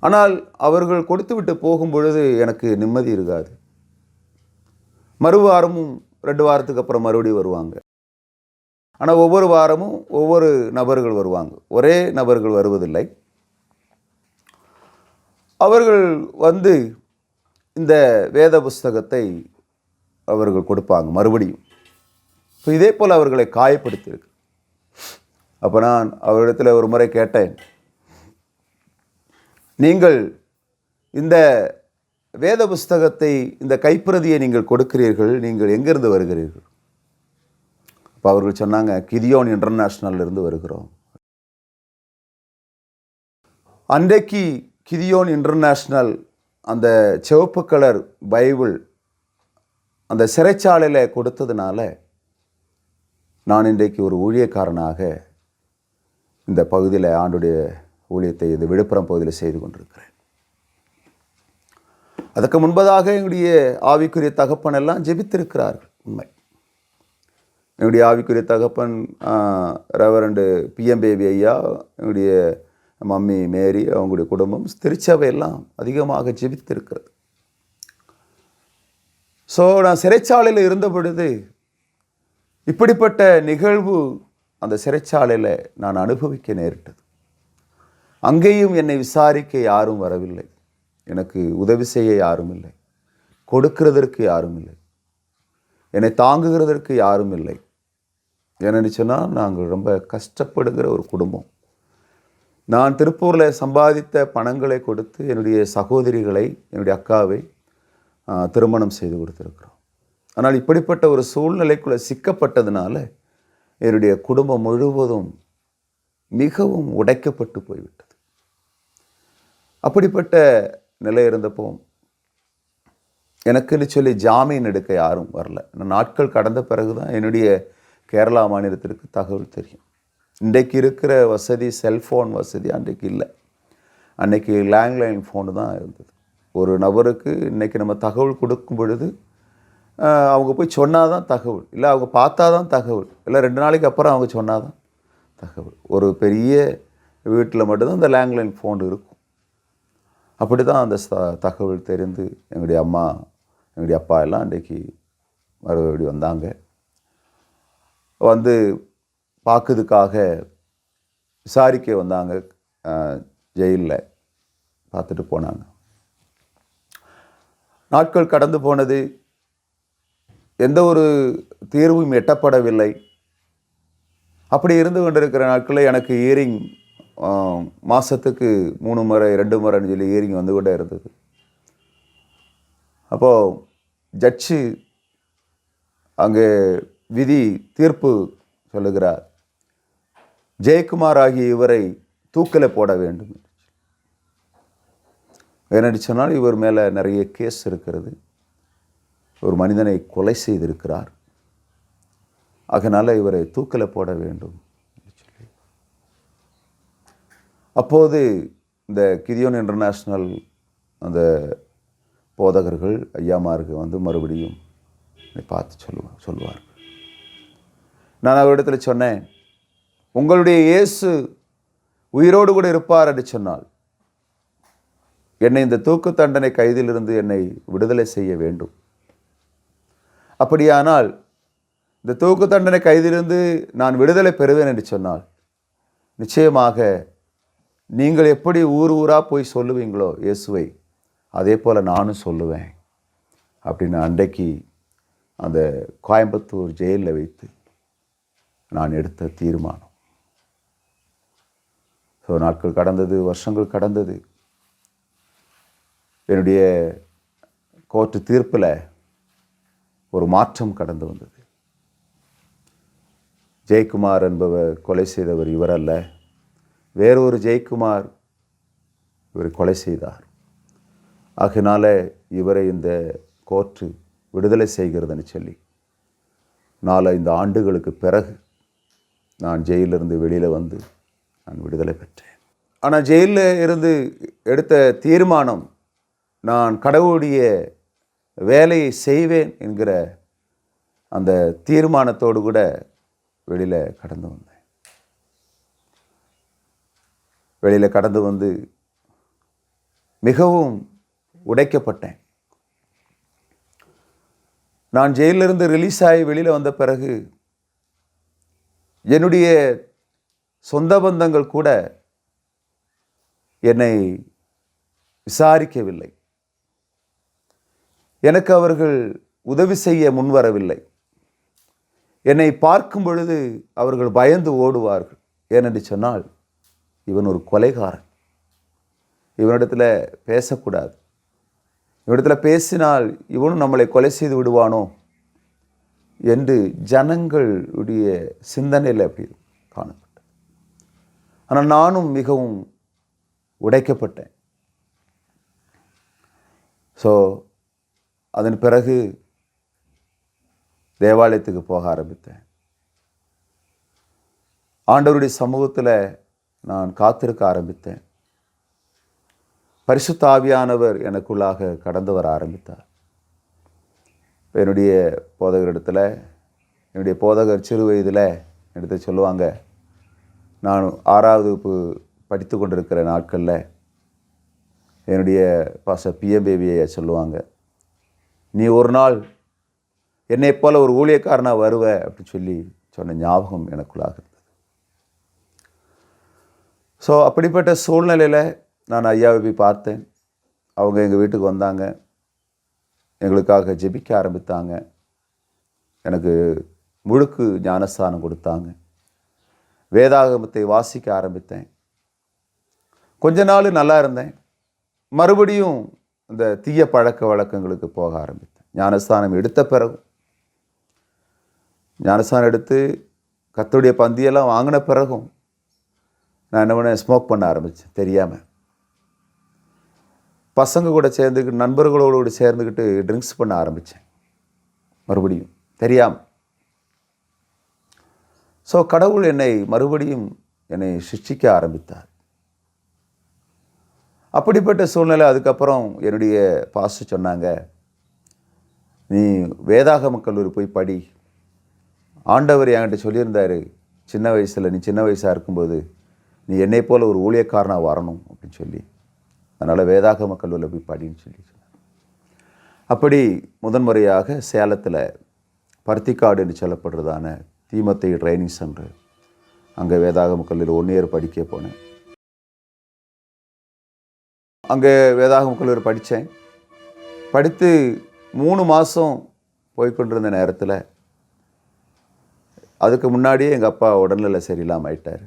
S1: ஆனால் அவர்கள் கொடுத்து விட்டு போகும் பொழுது எனக்கு நிம்மதி இருக்காது. மறுவாரமும் 2 வாரத்துக்கு அப்புறம் மறுபடியும் வருவாங்க. ஆனால் ஒவ்வொரு வாரமும் ஒவ்வொரு நபர்கள் வருவாங்க, ஒரே நபர்கள் வருவதில்லை. அவர்கள் வந்து இந்த வேத புஸ்தகத்தை அவர்கள் கொடுப்பாங்க மறுபடியும். இப்போ இதே போல் அவர்களை காயப்படுத்தியிருக்கு. அப்போ நான் அவரிடத்தில் ஒரு முறை கேட்டேன், நீங்கள் இந்த வேத புஸ்தகத்தை, இந்த கைப்பிரதியை நீங்கள் கொடுக்கிறீர்கள், நீங்கள் எங்கிருந்து வருகிறீர்கள்? இப்போ அவர்கள் சொன்னாங்க, கிதியோன் இன்டர்நேஷ்னல்ல இருந்து வருகிறோம். அன்றைக்கு கிதியோன் இன்டர்நேஷ்னல் அந்த சிவப்பு கலர் பைபிள் அந்த சிறைச்சாலையில் கொடுத்ததுனால நான் இன்றைக்கு ஒரு ஊழியக்காரனாக இந்த பகுதியில் ஆண்டுடைய ஊழியத்தை இந்த விழுப்புரம் பகுதியில் செய்து கொண்டிருக்கிறேன். அதற்கு முன்பதாக என்னுடைய ஆவிக்குரிய தகப்பன் எல்லாம் ஜெபித்திருக்கிறார்கள். உண்மை, என்னுடைய ஆவிக்குரிய தகப்பன் ரெவரண்டு பிஎம்பேபி ஐயா, என்னுடைய மம்மி மேரி, அவங்களுடைய குடும்பம், திருச்சபையெல்லாம் அதிகமாக ஜெபித்திருக்கிறது. ஸோ நான் சிறைச்சாலையில் இருந்த பொழுது இப்படிப்பட்ட நிகழ்வு அந்த சிறைச்சாலையில் நான் அனுபவிக்க நேரிட்டது. அங்கேயும் என்னை விசாரிக்க யாரும் வரவில்லை, எனக்கு உதவி செய்ய யாரும் இல்லை, கொடுக்கிறதற்கு யாரும் இல்லை, என்னை தாங்குகிறதற்கு யாரும் இல்லை. என்னன்னு சொன்னால் நாங்கள் ரொம்ப கஷ்டப்படுகிற ஒரு குடும்பம். நான் திருப்பூரில் சம்பாதித்த பணங்களை கொடுத்து என்னுடைய சகோதரிகளை, என்னுடைய அக்காவை திருமணம் செய்து கொடுத்துருக்குறோம். ஆனால் இப்படிப்பட்ட ஒரு சூழ்நிலைக்குள்ளே சிக்கப்பட்டதுனால என்னுடைய குடும்பம் முழுவதும் மிகவும் உடைக்கப்பட்டு போய்விட்டது. அப்படிப்பட்ட நிலை இருந்தப்போ எனக்குன்னு சொல்லி ஜாமீன் எடுக்க யாரும் வரல. நாட்கள் கடந்த பிறகு தான் என்னுடைய கேரளா மாநிலத்திற்கு தகவல் தெரியும். இன்றைக்கு இருக்கிற வசதி, செல்ஃபோன் வசதி அன்றைக்கு இல்லை. அன்றைக்கி லேண்ட்லைன் ஃபோனு தான் இருந்தது. ஒரு நபருக்கு இன்றைக்கி நம்ம தகவல் கொடுக்கும் பொழுது அவங்க போய் சொன்னால் தான் தகவல், இல்லை அவங்க பார்த்தா தான் தகவல், இல்லை 2 நாளைக்கு அப்புறம் அவங்க சொன்னால் தான் தகவல். ஒரு பெரிய வீட்டில் மட்டும்தான் இந்த லேண்ட்லைன் ஃபோன் இருக்கும். அப்படி தான் அந்த தகவல் தெரிந்து எங்களுடைய அம்மா, எங்களுடைய அப்பா எல்லாம் அன்றைக்கி மறுபடி வந்தாங்க. வந்து பார்க்கறதுக்காக விசாரிக்க வந்தாங்க. ஜெயிலில் பார்த்துட்டு போனாங்க. நாட்கள் கடந்து போனது. எந்த ஒரு தீர்வும் எட்டப்படவில்லை. அப்படி இருந்து கொண்டிருக்கிற நாட்களில் எனக்கு இயரிங் மாதத்துக்கு 3 முறை 2 முறைன்னு சொல்லி இயரிங் வந்து கொண்டே இருந்தது. அப்போது ஜட்ஜு அங்கே விதி தீர்ப்பு சொல்லுகிறார், ஜெயக்குமார் ஆகிய இவரை தூக்கில் போட வேண்டும். ஏனென்று சொன்னால் இவர் மேலே நிறைய கேஸ் இருக்கிறது. ஒரு மனிதனை கொலை செய்திருக்கிறார். அதனால் இவரை தூக்கில் போட வேண்டும் சொல்லி அப்போது இந்த கிதியோன் இன்டர்நேஷ்னல் அந்த போதகர்கள் ஐயாமாருக்கு வந்து மறுபடியும் பார்த்து சொல்லுவார்கள். நான் அவரிடத்தில் சொன்னேன், உங்களுடைய இயேசு உயிரோடு கூட இருப்பார் என்று சொன்னால் என்னை இந்த தூக்கு தண்டனை கைதிலிருந்து என்னை விடுதலை செய்ய வேண்டும். அப்படியானால் இந்த தூக்கு தண்டனை கைதிலிருந்து நான் விடுதலை பெறுவேன் என்று சொன்னால் நிச்சயமாக நீங்கள் எப்படி ஊர் ஊராக போய் சொல்லுவீங்களோ இயேசுவை, அதே போல் நானும் சொல்லுவேன் அப்படின்னு அன்றைக்கு அந்த கோயம்புத்தூர் ஜெயிலில் வைத்து நான் எடுத்த தீர்மானம். ஸோ நாட்கள் கடந்தது, வருஷங்கள் கடந்தது. என்னுடைய கோர்ட்டு தீர்ப்பில் ஒரு மாற்றம் கடந்து வந்தது. ஜெயக்குமார் என்பவர் கொலை செய்தவர் இவர் அல்ல, வேறொரு ஜெயக்குமார் இவரை கொலை செய்தார். ஆகினால இவரை இந்த கோர்ட்டு விடுதலை செய்கிறதுன்னு சொல்லி 4-5 ஆண்டுகளுக்கு பிறகு நான் ஜெயிலிருந்து வெளியில் வந்து நான் விடுதலை பெற்றேன். ஆனால் ஜெயிலில் இருந்து எடுத்த தீர்மானம், நான் கடவுளுடைய வேலையை செய்வேன் என்கிற அந்த தீர்மானத்தோடு கூட வெளியில் கடந்து வந்தேன். வெளியில் கடந்து வந்து மிகவும் உடைக்கப்பட்டேன். நான் ஜெயிலிருந்து ரிலீஸ் ஆகி வெளியில் வந்த பிறகு என்னுடைய சொந்த பந்தங்கள் கூட என்னை விசாரிக்கவில்லை. எனக்கு அவர்கள் உதவி செய்ய முன்வரவில்லை. என்னை பார்க்கும் பொழுது அவர்கள் பயந்து ஓடுவார்கள். ஏனென்று சொன்னால் இவன் ஒரு கொலைகாரன், இவனிடத்தில் பேசக்கூடாது, இவனிடத்தில் பேசினால் இவனும் நம்மளை கொலை செய்து விடுவானோ என்று ஜனங்களுடைய சிந்தனையில் அப்படி காணப்பட்டது. ஆனால் நானும் மிகவும் உடைக்கப்பட்டேன். ஸோ அதன் பிறகு தேவாலயத்துக்கு போக ஆரம்பித்தேன். ஆண்டவருடைய சமூகத்தில் நான் காத்திருக்க ஆரம்பித்தேன். பரிசுத்த ஆவியானவர் எனக்குள்ளாக கடந்து வர ஆரம்பித்தார். என்னுடைய போதகரிடத்தில், என்னுடைய போதகர் சிறு வயதில் எடுத்து சொல்லுவாங்க, நான் 6வது வகுப்பு படித்து கொண்டிருக்கிற நாட்களில் என்னுடைய பாஸ்டர் பிஎம்பேவியை சொல்லுவாங்க, நீ ஒரு நாள் என்னை போல் ஒரு ஊழியக்காரனாக வருவ அப்படின்னு சொல்லி சொன்ன ஞாபகம் எனக்குள்ளாக இருந்தது. ஸோ அப்படிப்பட்ட சூழ்நிலையில் நான் ஐயாவை போய் பார்த்தேன். அவங்க எங்கள் வீட்டுக்கு வந்தாங்க, எங்களுக்காக ஜெபிக்க ஆரம்பித்தாங்க, எனக்கு முழுக்கு ஞானஸ்தானம் கொடுத்தாங்க, வேதாகமத்தை வாசிக்க ஆரம்பித்தேன். கொஞ்ச நாள் நல்லா இருந்தேன். மறுபடியும் இந்த தீய பழக்க வழக்கங்களுக்கு போக ஆரம்பித்தேன். ஞானஸ்தானம் எடுத்த பிறகு, ஞானஸ்தானம் எடுத்து கர்த்தருடைய பந்தியெல்லாம் வாங்கின பிறகும் நான் என்ன பண்ணேன், ஸ்மோக் பண்ண ஆரம்பித்தேன் தெரியாமல். பசங்க கூட சேர்ந்துக்கிட்டு, நண்பர்களோடு சேர்ந்துக்கிட்டு ட்ரிங்க்ஸ் பண்ண ஆரம்பித்தேன் மறுபடியும் தெரியாமல். ஸோ கடவுள் மறுபடியும் என்னை சிக்ஷிக்க ஆரம்பித்தார். அப்படிப்பட்ட சூழ்நிலை. அதுக்கப்புறம் என்னுடைய பாஸ்டர் சொன்னாங்க, நீ வேதாகம கல்லூரி போய் படி. ஆண்டவர் என்கிட்ட சொல்லியிருந்தார், நீ சின்ன வயசாக இருக்கும்போது நீ என்னை போல் ஒரு ஊழியக்காரனாக வரணும் அப்படின்னு சொல்லி, அதனால் வேதாகம கல்லூரியில் போய் படின்னு சொல்லி சொன்னார். அப்படி முதன்முறையாக சேலத்தில் பருத்திக்காடு என்று சொல்லப்படுறதான தீமத்தை ட்ரைனிங் சென்டர், அங்கே வேதாகம கல்லூரியில் 1 இயர் படிக்க போனேன். அங்கே வேதாகம கல்லூரி படித்தேன். படித்து 3 மாதம் போய்கொண்டிருந்த நேரத்தில், அதுக்கு முன்னாடியே எங்கள் அப்பா உடல்நிலை சரியில்லாமல் ஆயிட்டார்.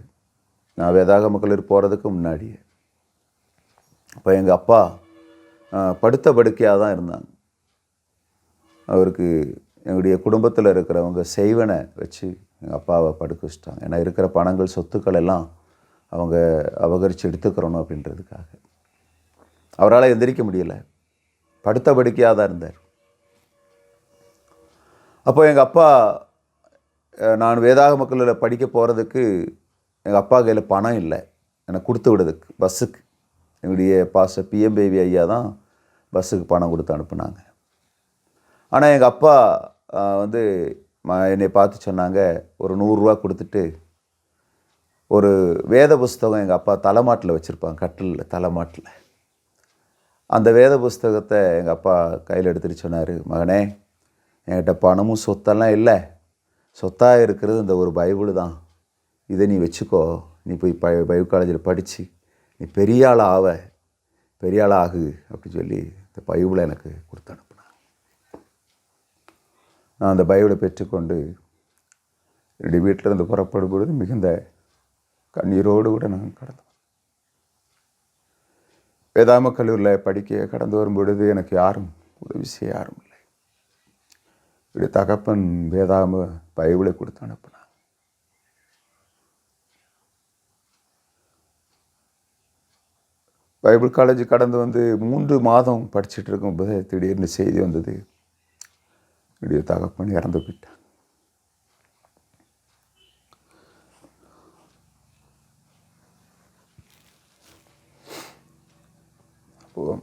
S1: நான் வேதாகம கல்லூரி போகிறதுக்கு முன்னாடியே. அப்போ எங்கள் அப்பா படுத்த படுக்கையாக தான் இருந்தாங்க. அவருக்கு எங்களுடைய குடும்பத்தில் இருக்கிறவங்க செய்வனை வச்சு எங்கள் அப்பாவை படுக்க வச்சுட்டாங்க. ஏன்னா இருக்கிற பணங்கள் சொத்துக்கள் எல்லாம் அவங்க அபகரித்து எடுத்துக்கிறணும் அப்படின்றதுக்காக. அவரால் எந்திரிக்க முடியலை, படுத்த படுக்கையாக தான் இருந்தார். அப்போ எங்கள் அப்பா, நான் வேதாகம கல்லூரியில் படிக்க போகிறதுக்கு எங்கள் அப்பா கையில் பணம் இல்லை எனக்கு கொடுத்து விடுறதுக்கு. பஸ்ஸுக்கு எங்களுடைய பாஸ்டர் பிஎம்பேவி ஐயா தான் பஸ்ஸுக்கு பணம் கொடுத்து அனுப்புனாங்க. ஆனால் எங்கள் அப்பா என்னை பார்த்து சொன்னாங்க, ஒரு 100 ரூபா கொடுத்துட்டு ஒரு வேத புஸ்தகம் எங்கள் அப்பா தலைமாட்டில் வச்சுருப்பாங்க, கட்டிலில் தலைமாட்டில். அந்த வேத புஸ்தகத்தை எங்கள் அப்பா கையில் எடுத்துகிட்டு சொன்னார், மகனே, என்கிட்ட பணமும் சொத்தெல்லாம் இல்லை, சொத்தாக இருக்கிறது இந்த ஒரு பைபிள் தான், இதை நீ வச்சுக்கோ, நீ போய் பைபிள் காலேஜில் படித்து நீ பெரிய ஆள் ஆகு அப்படின்னு சொல்லி இந்த பைபிளை எனக்கு கொடுத்து அனுப்புனாங்க. நான் அந்த பைபிளை பெற்றுக்கொண்டு என்னுடைய வீட்டில் இருந்து புறப்படும் பொழுது மிகுந்த கண்ணீரோடு கூட நான் கடந்தேன். வேதாகம கல்லூரியில் படிக்க கடந்து வரும் பொழுது எனக்கு யாரும் உதவி செய்ய யாரும் இல்லை. என்னுடைய தகப்பன் வேதாகம பைபிளை கொடுத்து அனுப்புனாங்க. பைபிள் காலேஜ் கடந்து வந்து 3 மாதம் படிச்சுட்டு இருக்கும்போது திடீர்னு செய்தி வந்தது, என்னுடைய தகப்பன் இறந்து போயிட்டான். அப்போது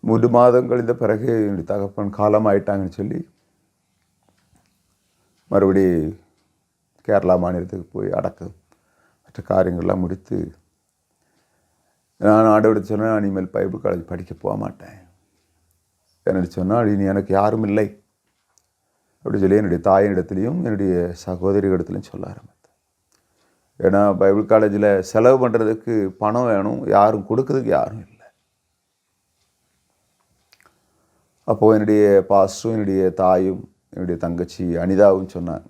S1: 3 மாதம் கழிந்த பிறகு என்னுடைய தகப்பன் காலம் ஆயிட்டாங்கன்னு சொல்லி மறுபடி கேரளா மாநிலத்துக்கு போய் அடக்கம் மற்ற காரியங்கள்லாம் முடித்து, நான் ஆண்டவர்கிட்ட சொன்னேன், நான் இனிமேல் பைபிள் காலேஜ் படிக்க போக மாட்டேன். என்னடி சொன்னால், இனி எனக்கு யாரும் இல்லை அப்படி சொல்லி என்னுடைய தாயினிடத்துலையும் என்னுடைய சகோதரிகளிடத்துலையும் சொல்ல ஆரம்பித்தேன். ஏன்னா பைபிள் காலேஜில் செலவு பண்ணுறதுக்கு பணம் வேணும், யாரும் கொடுக்கறதுக்கு யாரும் இல்லை. அப்போது என்னுடைய பாஸ்டரும் என்னுடைய தாயும் என்னுடைய தங்கச்சி அனிதாவும் சொன்னாங்க,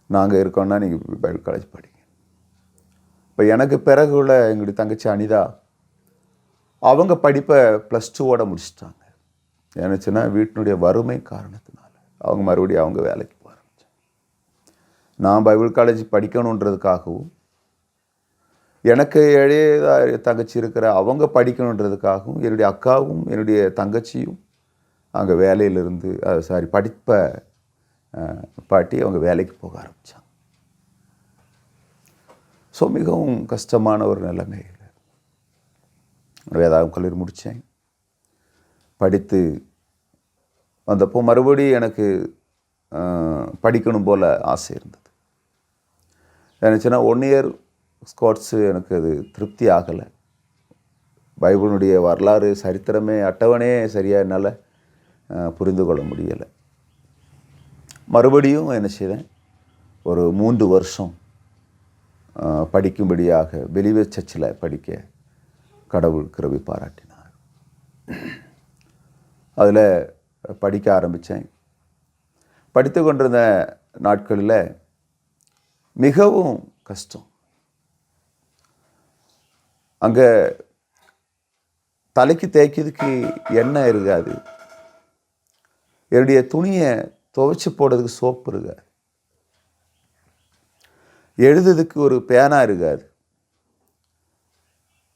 S1: நாங்கள் இருக்கோன்னா நீங்கள் பைபிள் காலேஜ் படிங்க. இப்போ எனக்கு பிறகு உள்ள எங்களுடைய தங்கச்சி அனிதா, அவங்க படிப்பை +2 முடிச்சிட்டாங்க. ஏன்னுச்சுன்னா வீட்டினுடைய வறுமை காரணத்தினால அவங்க மறுபடியும் அவங்க வேலைக்கு போக ஆரம்பித்தாங்க. நான் பைபிள் காலேஜ் படிக்கணுன்றதுக்காகவும், எனக்கு எளிய தங்கச்சி இருக்கிற அவங்க படிக்கணுன்றதுக்காகவும் என்னுடைய அக்காவும் என்னுடைய தங்கச்சியும் அங்கே வேலையிலிருந்து படிப்பை பாட்டி அவங்க வேலைக்கு போக ஆரம்பித்தாங்க. ஸோ மிகவும் கஷ்டமான ஒரு நிலைமையில் வேதாகம கல்லூரி முடித்தேன். படித்து வந்தப்போ மறுபடியும் எனக்கு படிக்கணும் போல் ஆசை இருந்தது. ஏன்னாச்சுன்னா 1 இயர் கோர்ஸு எனக்கு அது திருப்தி ஆகலை. பைபிளுடைய வரலாறு சரித்திரமே அட்டவணையே சரியாக என்னால் புரிந்து கொள்ள முடியலை. மறுபடியும் என்ன செய்தேன், ஒரு 3 வருஷம் படிக்கும்படியாக பிலீவர்ஸ் சர்ச்சில் படிக்க கடவுள் கிருபை பாராட்டினார். அதில் படிக்க ஆரம்பித்தேன். படித்து கொண்டிருந்த நாட்களில் மிகவும் கஷ்டம். அங்கே தலைக்கு தேய்க்கிறதுக்கு எண்ணெய் இருக்காது. என்னுடைய துணியை துவைச்சி போடுறதுக்கு சோப்பு இருக்காது. எழுதுறதுக்கு ஒரு பேனா இருக்காது.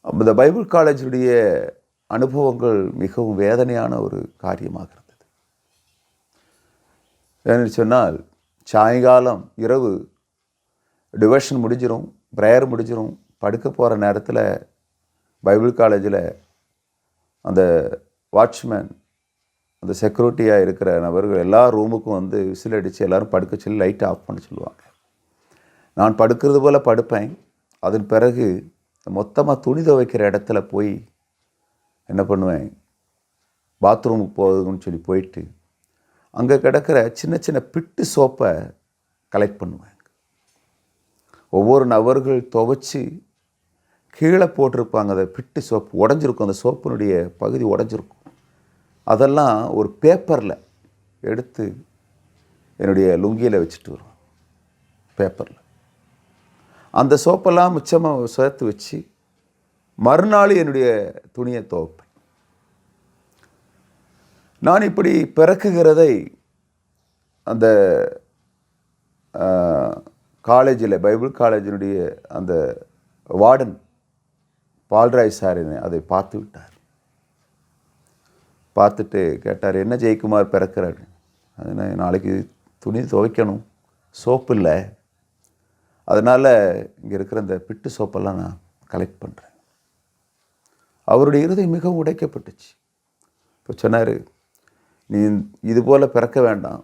S1: இந்த பைபிள் காலேஜுடைய அனுபவங்கள் மிகவும் வேதனையான ஒரு காரியமாக இருந்தது. ஏன்னு சொன்னால் சாயங்காலம் இரவு டிவோஷன் முடிஞ்சிடும், ப்ரேயர் முடிஞ்சிடும், படுக்க போகிற நேரத்தில் பைபிள் காலேஜில் அந்த வாட்ச்மேன், அந்த செக்யூரிட்டியாக இருக்கிற நபர்கள் எல்லா ரூமுக்கும் வந்து விசில் அடித்து எல்லோரும் படுக்க சொல்லி லைட்டை ஆஃப் பண்ண சொல்லுவாங்க. நான் படுக்கிறது போல் படுப்பேன். அதன் பிறகு மொத்தமாக துணி துவைக்கிற இடத்துல போய் என்ன பண்ணுவேன், பாத்ரூமுக்கு போகுதுன்னு சொல்லி போயிட்டு அங்கே கிடக்கிற சின்ன சின்ன பிட்டு சோப்பை கலெக்ட் பண்ணுவேன். ஒவ்வொரு நபர்கள் துவைச்சி கீழே போட்டிருப்பாங்க. அந்த பிட்டு சோப்பு உடஞ்சிருக்கும், அந்த சோப்பினுடைய பகுதி உடஞ்சிருக்கும். அதெல்லாம் ஒரு பேப்பரில் எடுத்து என்னுடைய லுங்கியில் வச்சுட்டு வருவேன். பேப்பரில் அந்த சோப்பெல்லாம் மிச்சமாக சேர்த்து வச்சு மறுநாள் என்னுடைய துணியை துவைப்பேன். நான் இப்படி பிறக்குகிறதை அந்த காலேஜில், பைபிள் காலேஜினுடைய அந்த வார்டன் பால்ராய் சார் அதை பார்த்து விட்டார். பார்த்துட்டு கேட்டார், என்ன ஜெயக்குமார் பிறக்கிறாரு? அது நாளைக்கு துணி துவைக்கணும், சோப்பு இல்லை, அதனால் இங்கே இருக்கிற இந்த பிட்டு சோப்பெல்லாம் நான் கலெக்ட் பண்ணுறேன். அவருடைய இருதயம் மிகவும் உடைக்கப்பட்டுச்சு. இப்போ சொன்னார், நீ இது போல் பிறக்க வேண்டாம்,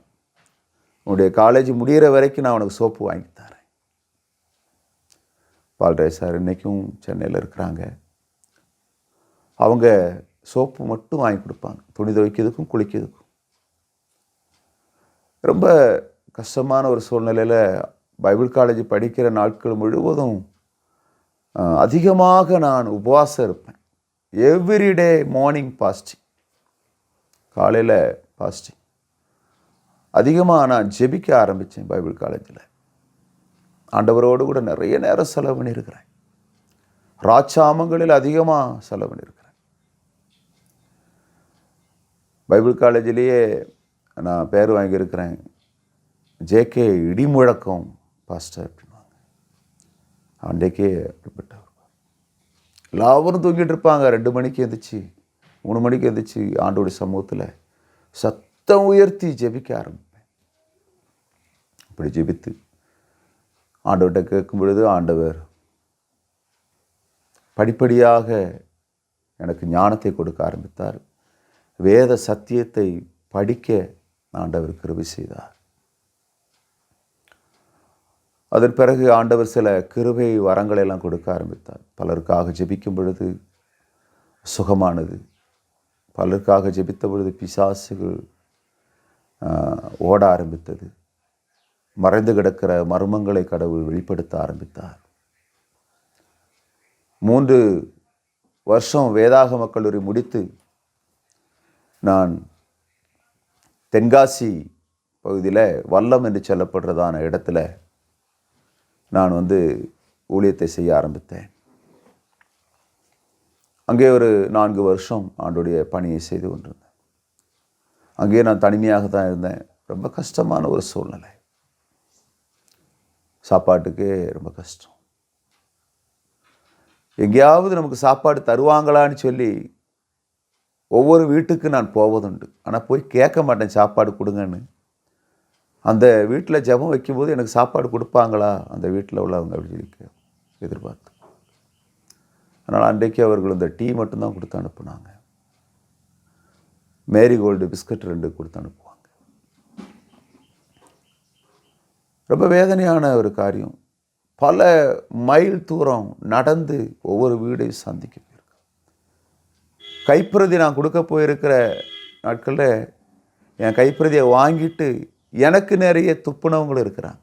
S1: உன்னுடைய காலேஜ் முடிகிற வரைக்கும் நான் உனக்கு சோப்பு வாங்கி தரேன். பால்ராய் சார் இன்றைக்கும் சென்னையில் இருக்கிறாங்க. அவங்க சோப்பு மட்டும் வாங்கி கொடுப்பாங்க, துணி துவைக்கிறதுக்கும் குளிக்கிறதுக்கும். ரொம்ப கஷ்டமான ஒரு சூழ்நிலையில் பைபிள் காலேஜ் படிக்கிற நாட்கள் முழுவதும் அதிகமாக நான் உபவாசம் இருப்பேன். எவ்ரிடே மார்னிங் பாஸ்டிங், காலையில் பாஸ்டிங். அதிகமாக நான் ஜெபிக்க ஆரம்பித்தேன். பைபிள் காலேஜில் ஆண்டவரோடு கூட நிறைய நேரம் செலவு பண்ணியிருக்கிறேன். ராச்சாமங்களில் அதிகமாக செலவு பண்ணியிருக்கிறேன். பைபிள் காலேஜிலேயே நான் பேர் வாங்கியிருக்கிறேன், ஜேகே இடிமுழக்கம் பாஸ்டர் அப்படின்வாங்க. அன்றைக்கே அப்படிப்பட்டவர். எல்லாரும் தூங்கிட்டு இருப்பாங்க. 2 மணிக்கு எழுந்திரிச்சு 3 மணிக்கு எழுந்திரிச்சு ஆண்டோடைய சமூகத்தில் சத்தம் உயர்த்தி ஜெபிக்க ஆரம்பிப்பேன். இப்படி ஜெபித்து ஆண்டவர்கிட்ட கேட்கும் பொழுது ஆண்டவர் படிப்படியாக எனக்கு ஞானத்தை கொடுக்க ஆரம்பித்தார். வேத சத்தியத்தை படிக்க ஆண்டவர் கிருபை செய்தார். அதன் பிறகு ஆண்டவர் சில கிருபை வரங்களை எல்லாம் கொடுக்க ஆரம்பித்தார். பலருக்காக ஜெபிக்கும் பொழுது சுகமானது, பலருக்காக ஜெபித்த பொழுது பிசாசுகள் ஓட ஆரம்பித்தது. மறைந்து கிடக்கிற மர்மங்களை கடவுள் வெளிப்படுத்த ஆரம்பித்தார். 3 வருஷம் வேதாகம கல்லூரி முடித்து நான் தென்காசி பகுதியில் வல்லம் என்று சொல்லப்படுறதான இடத்துல நான் ஊழியத்தை செய்ய ஆரம்பித்தேன். அங்கே ஒரு 4 வருஷம் ஆண்டுடைய பணியை செய்து கொண்டிருந்தேன். அங்கே நான் தனிமையாக தான் இருந்தேன். ரொம்ப கஷ்டமான ஒரு சூழ்நிலை. சாப்பாட்டுக்கே ரொம்ப கஷ்டம். எங்கேயாவது நமக்கு சாப்பாடு தருவாங்களான்னு சொல்லி ஒவ்வொரு வீட்டுக்கு நான் போவதுண்டு. ஆனால் போய் கேட்க மாட்டேன் சாப்பாடு கொடுங்கன்னு. அந்த வீட்டில் ஜெபம் வைக்கும்போது எனக்கு சாப்பாடு கொடுப்பாங்களா அந்த வீட்டில் உள்ளவங்க அப்படி சொல்லி எதிர்பார்த்து. அதனால் அன்றைக்கு அவர்கள் இந்த டீ மட்டும்தான் கொடுத்து அனுப்புனாங்க. மேரிகோல்டு பிஸ்கட் 2 கொடுத்து அனுப்புவாங்க. ரொம்ப வேதனையான ஒரு காரியம். பல மைல் தூரம் நடந்து ஒவ்வொரு வீடையும் சந்திக்க போயிருக்கேன். கைப்பிரதி நான் கொடுக்க போயிருக்கிற நாட்களில் என் கைப்பிரதியை வாங்கிட்டு எனக்கு நிறைய துப்புனவங்களும் இருக்கிறாங்க.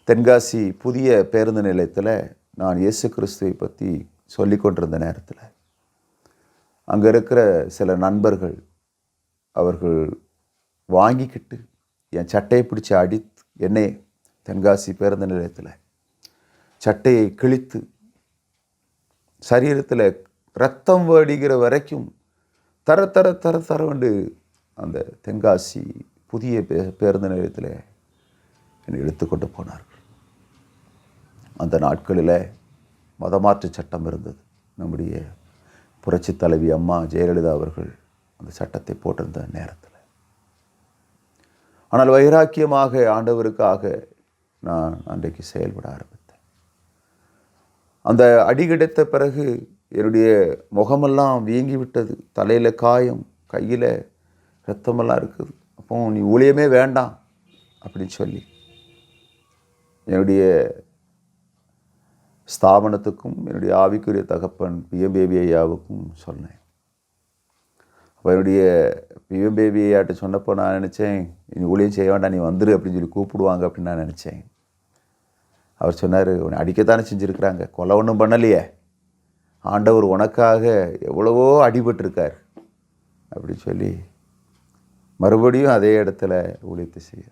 S1: தென்காசி புதிய பேருந்து நிலையத்தில் நான் இயேசு கிறிஸ்துவை பற்றி சொல்லி கொண்டிருந்த நேரத்தில் அங்கே இருக்கிற சில நண்பர்கள் அவர்கள் வாங்கிக்கிட்டு என் சட்டையை பிடிச்சி அடித்து என்னை தென்காசி பேருந்து நிலையத்தில் சட்டையை கிழித்து சரீரத்தில் இரத்தம் வடிகிற வரைக்கும் தர தர தர தரவண்டு அந்த தென்காசி புதிய பேருந்து நிலையத்தில் என்னை இழுத்துக்கொண்டு போனார்கள். அந்த நாட்களில் மதமாற்று சட்டம் இருந்தது. நம்முடைய புரட்சி தலைவி அம்மா ஜெயலலிதா அவர்கள் அந்த சட்டத்தை போட்டிருந்த நேரத்தில். ஆனால் வைராக்கியமாக ஆண்டவருக்காக நான் அன்றைக்கு செயல்பட ஆரம்பித்தேன். அந்த அடி கிடைத்த பிறகு என்னுடைய முகமெல்லாம் வீங்கி விட்டது. தலையில் காயம், கையில் ரத்தமெல்லாம் இருக்குது. அப்போ நீ ஊழியமே வேண்டாம் அப்படின்னு சொல்லி என்னுடைய ஸ்தாபனத்துக்கும் என்னுடைய ஆவிக்குரிய தகப்பன் பிஎம்பேபி ஐயாவுக்கும் சொன்னேன். அப்போ என்னுடைய பிஎம்பேபி ஐயாட்ட சொன்னப்போ நான் நினச்சேன், நீ ஊழியம் செய்ய வேண்டாம், நீ வந்துரு அப்படின்னு சொல்லி கூப்பிடுவாங்க அப்படின்னு நான் நினச்சேன். அவர் சொன்னார், உன்னை அடிக்கத்தானே செஞ்சுருக்கிறாங்க, கொலை ஒன்றும் பண்ணலையே, ஆண்டவர் உனக்காக எவ்வளவோ அடிபட்டிருக்கார் அப்படின்னு சொல்லி மறுபடியும் அதே இடத்துல ஊழியத்தை செய்ய.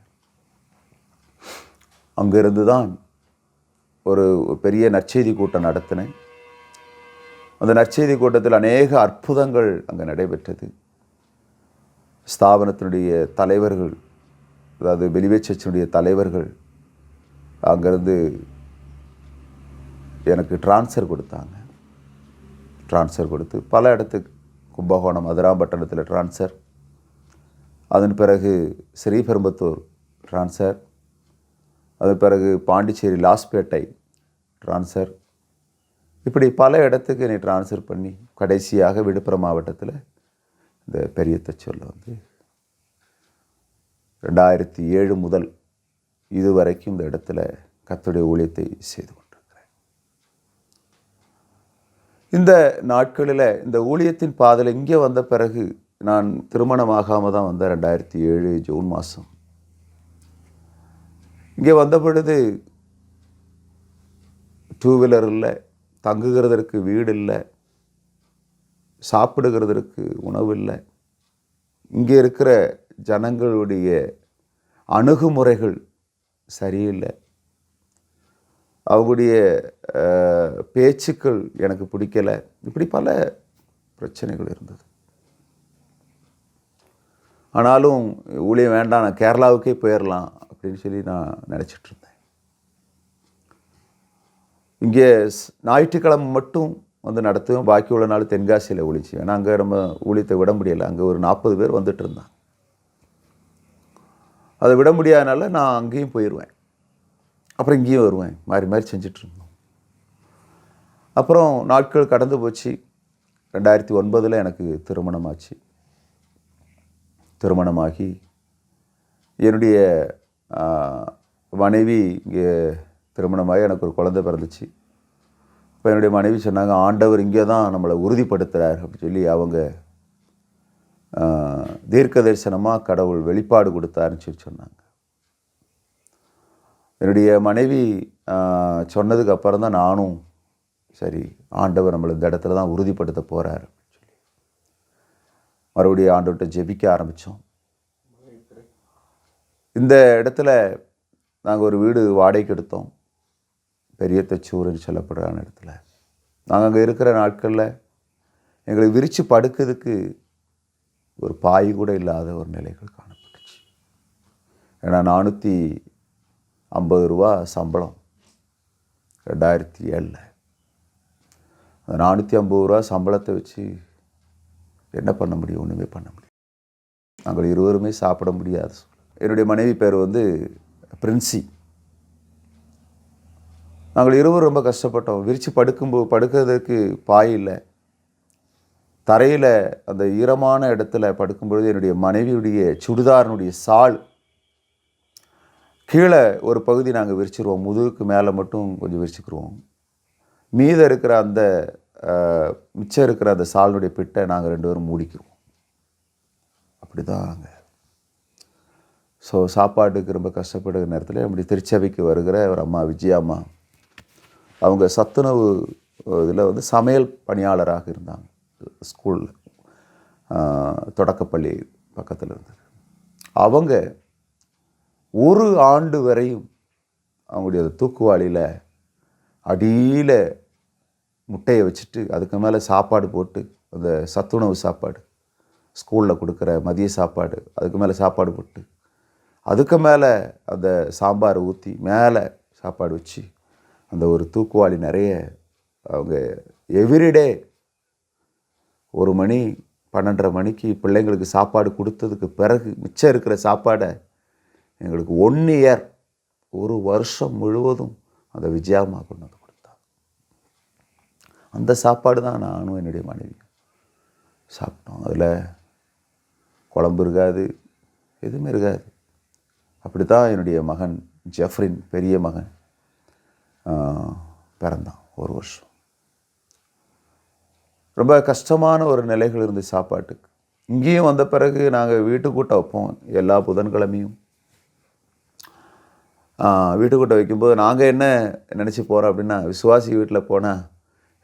S1: அங்கிருந்து தான் ஒரு பெரிய நற்செய்தி கூட்டம் நடத்தினேன். அந்த நற்செய்தி கூட்டத்தில் அநேக அற்புதங்கள் அங்கே நடைபெற்றது. ஸ்தாபனத்தினுடைய தலைவர்கள், அதாவது பெலிவேச்சனுடைய தலைவர்கள் அங்கேருந்து எனக்கு டிரான்ஸ்ஃபர் கொடுத்தாங்க. டிரான்ஸ்ஃபர் கொடுத்து பல இடத்துக்கு, கும்பகோணம் அதிராம்பட்டினத்தில் டிரான்ஸ்ஃபர், அதன் பிறகு ஸ்ரீபெரும்புத்தூர் டிரான்ஸ்ஃபர், அதன் பிறகு பாண்டிச்சேரி லாஸ்பேட்டை டிரான்ஸ்ஃபர், இப்படி பல இடத்துக்கு என்னை டிரான்ஸ்ஃபர் பண்ணி கடைசியாக விழுப்புரம் மாவட்டத்தில் இந்த பெரிய தச்சூரில் வந்து 2007 முதல் இதுவரைக்கும் இந்த இடத்துல கர்த்தருடைய ஊழியத்தை செய்து கொண்டிருக்கிறேன். இந்த நாட்களில் இந்த ஊழியத்தின் பாதையில் இங்கே வந்த பிறகு, நான் திருமணமாகாமல் தான் வந்தேன். 2007 ஜூன் மாதம் இங்கே வந்த பொழுது 2 வீலர் இல்லை, தங்குகிறதற்கு வீடு இல்லை, சாப்பிடுகிறதற்கு உணவு இல்லை. இங்கே இருக்கிற ஜனங்களுடைய அணுகுமுறைகள் சரியில்லை, அவங்களுடைய பேச்சுக்கள் எனக்கு பிடிக்கலை, இப்படி பல பிரச்சனைகள் இருந்தது. ஆனாலும் ஊழியம் வேண்டாம், நான் கேரளாவுக்கே போயிடலாம் அப்படின்னு சொல்லி நான் நினச்சிட்டு இருந்தேன். இங்கே ஞாயிற்றுக்கிழமை மட்டும் வந்து நடத்துவேன், பாக்கி உள்ள நாள் தென்காசியில் ஒழிச்சு. ஏன்னா அங்கே நம்ம ஊழியத்தை விட முடியலை, அங்கே ஒரு 40 பேர் வந்துட்டு இருந்தாங்க. அதை விட முடியாதனால நான் அங்கேயும் போயிடுவேன், அப்புறம் இங்கேயும் வருவேன், மாறி மாறி செஞ்சிட்ருந்தோம். அப்புறம் நாட்கள் கடந்து போச்சு. 2009 எனக்கு திருமணமாச்சு. திருமணமாகி என்னுடைய மனைவி இங்கே திருமணமாகி எனக்கு ஒரு குழந்தை பிறந்துச்சு. இப்போ என்னுடைய மனைவி சொன்னாங்க, ஆண்டவர் இங்கே தான் நம்மளை உறுதிப்படுத்துகிறார் அப்படின்னு சொல்லி அவங்க தீர்க்க தரிசனமாக கடவுள் வெளிப்பாடு கொடுத்தாருன்னு சொல்லி சொன்னாங்க. என்னுடைய மனைவி சொன்னதுக்கு அப்புறம் தான் நானும் சரி, ஆண்டவர் நம்மளை இந்த இடத்துல தான் உறுதிப்படுத்த போகிறார் அப்படின்னு சொல்லி மறுபடியும் ஆண்டவர்கிட்ட ஜெபிக்க ஆரம்பித்தோம். இந்த இடத்துல நாங்கள் ஒரு வீடு வாடகைக்கு எடுத்தோம், பெரிய தச்சூர்னு சொல்லப்படுற இடத்துல. நாங்கள் அங்கே இருக்கிற நாட்களில் எங்களுக்கு விரித்து படுக்கிறதுக்கு ஒரு பாய் கூட இல்லாத ஒரு நிலைகள் காணப்பட்டுச்சு. ஏன்னா 450 ரூபா சம்பளம் 2007. அந்த 450 ரூபா சம்பளத்தை வச்சு என்ன பண்ண முடியும்? ஒன்றுமே பண்ண முடியும். நாங்கள் இருவருமே சாப்பிட முடியாத சூழ்நிலை. என்னுடைய மனைவி பேர் வந்து பிரின்சி. நாங்கள் இருவரும் ரொம்ப கஷ்டப்பட்டோம். விரித்து படுக்கிறதுக்கு பாய் இல்லை. தரையில் அந்த ஈரமான இடத்துல படுக்கும்பொழுது என்னுடைய மனைவியுடைய சுடிதாரினுடைய சால் கீழே ஒரு பகுதி நாங்கள் விரிச்சிருவோம், முதுகுக்கு மேலே மட்டும் கொஞ்சம் விரிச்சுக்கிடுவோம். மீதம் இருக்கிற அந்த மிச்சம் இருக்கிற அந்த சாலினுடைய பிட்டை நாங்கள் 2 பேரும் மூடிக்கிடுவோம். அப்படி தான் நாங்கள் சாப்பாட்டுக்கு ரொம்ப கஷ்டப்படுகிற நேரத்தில் நம்முடைய திருச்சபைக்கு வருகிற ஒரு அம்மா, விஜயாம்மா, அவங்க சத்துணவு இதில் வந்து சமையல் பணியாளராக இருந்தாங்க. ஸ்கூலில் தொடக்கப்பள்ளி பக்கத்தில் இருந்தது. அவங்க 1 ஆண்டு வரையும் அவங்களுடைய தூக்குவாளியில் அடியில் முட்டையை வச்சுட்டு அதுக்கு மேலே சாப்பாடு போட்டு, அந்த சத்துணவு சாப்பாடு ஸ்கூலில் கொடுக்குற மதிய சாப்பாடு, அதுக்கு மேலே சாப்பாடு போட்டு, அதுக்கு மேலே அந்த சாம்பாரை ஊற்றி மேலே சாப்பாடு வச்சு, அந்த ஒரு தூக்குவாளி நிறைய அவங்க எவ்ரிடே 1 மணி 12:30 மணிக்கு பிள்ளைங்களுக்கு சாப்பாடு கொடுத்ததுக்கு பிறகு மிச்சம் இருக்கிற சாப்பாடை எங்களுக்கு 1 இயர், 1 வருஷம் முழுவதும் அந்த விஜயமாக கொண்டு வந்து கொடுத்தாங்க. அந்த சாப்பாடு தான் நானும் என்னுடைய மனைவி சாப்பிட்டோம். அதில் குழம்பு இருக்காது, எதுவுமே இருக்காது. அப்படி தான் என்னுடைய மகன் ஜெஃப்ரின், பெரிய மகன் பிறந்தான். 1 வருஷம் ரொம்ப கஷ்டமான ஒரு நிலைகள் இருந்து சாப்பாட்டுக்கு. இங்கேயும் வந்த பிறகு நாங்கள் வீட்டுக்கூட்ட வைப்போம் எல்லா புதன்கிழமையும். வீட்டுக்கூட்ட வைக்கும்போது நாங்கள் என்ன நினச்சி போகிறோம் அப்படின்னா, விசுவாசி வீட்டில் போனால்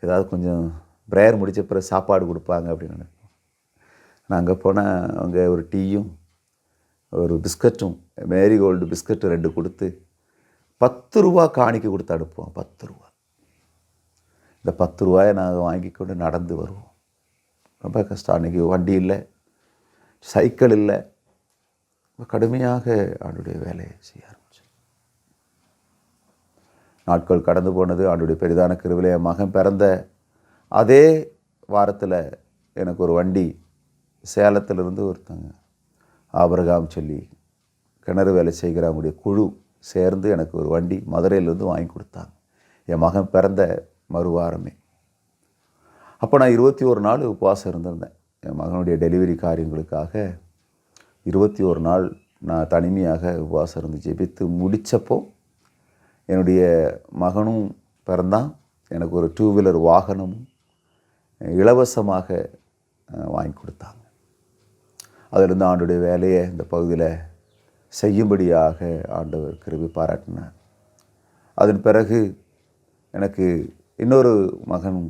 S1: ஏதாவது கொஞ்சம் ப்ரேயர் முடித்த பிறகு சாப்பாடு கொடுப்பாங்க அப்படின்னு நினைப்போம். நாங்கள் போனால் அவங்க ஒரு டீயும் ஒரு பிஸ்கட்டும், மேரிகோல்டு பிஸ்கட்டு 2 கொடுத்து 10 ரூபா காணிக்கை கொடுத்து அனுப்புவோம். 10 ரூபா. இந்த 10 ரூபாயை நாங்கள் வாங்கி கொண்டு நடந்து வருவோம். ரொம்ப கஷ்டம். அன்றைக்கி வண்டி இல்லை, சைக்கிள் இல்லை. கடுமையாக ஆண்டுடைய வேலையை செய்ய ஆரம்பித்தோம். நாட்கள் கடந்து போனது. ஆண்டுடைய பெரிதான கிருபையிலே என் மகன் பிறந்த அதே வாரத்தில் எனக்கு ஒரு வண்டி சேலத்திலிருந்து ஒருத்தங்க ஆபிரகாம் சொல்லி கிணறு வேலை செய்கிற அவங்களுடைய குழு சேர்ந்து எனக்கு ஒரு வண்டி மதுரையிலேருந்து வாங்கி கொடுத்தாங்க, என் மகன் பிறந்த மறுவாரமே. அப்போ நான் 21 நாள் உபவாசம் இருந்திருந்தேன். என் மகனுடைய டெலிவரி காரியங்களுக்காக 21 நாள் நான் தனிமையாக உபவாசம் இருந்து ஜெபித்து முடித்தப்போ என்னுடைய மகனும் பிறந்தான். எனக்கு ஒரு 2 வீலர் வாகனமும் இலவசமாக வாங்கி கொடுத்தாங்க. அதிலிருந்து ஆண்டுடைய வேலையை இந்த பகுதியில் செய்யும்படியாக ஆண்டவர் கிருபை பாராட்டினார். அதன் பிறகு எனக்கு இன்னொரு மகன்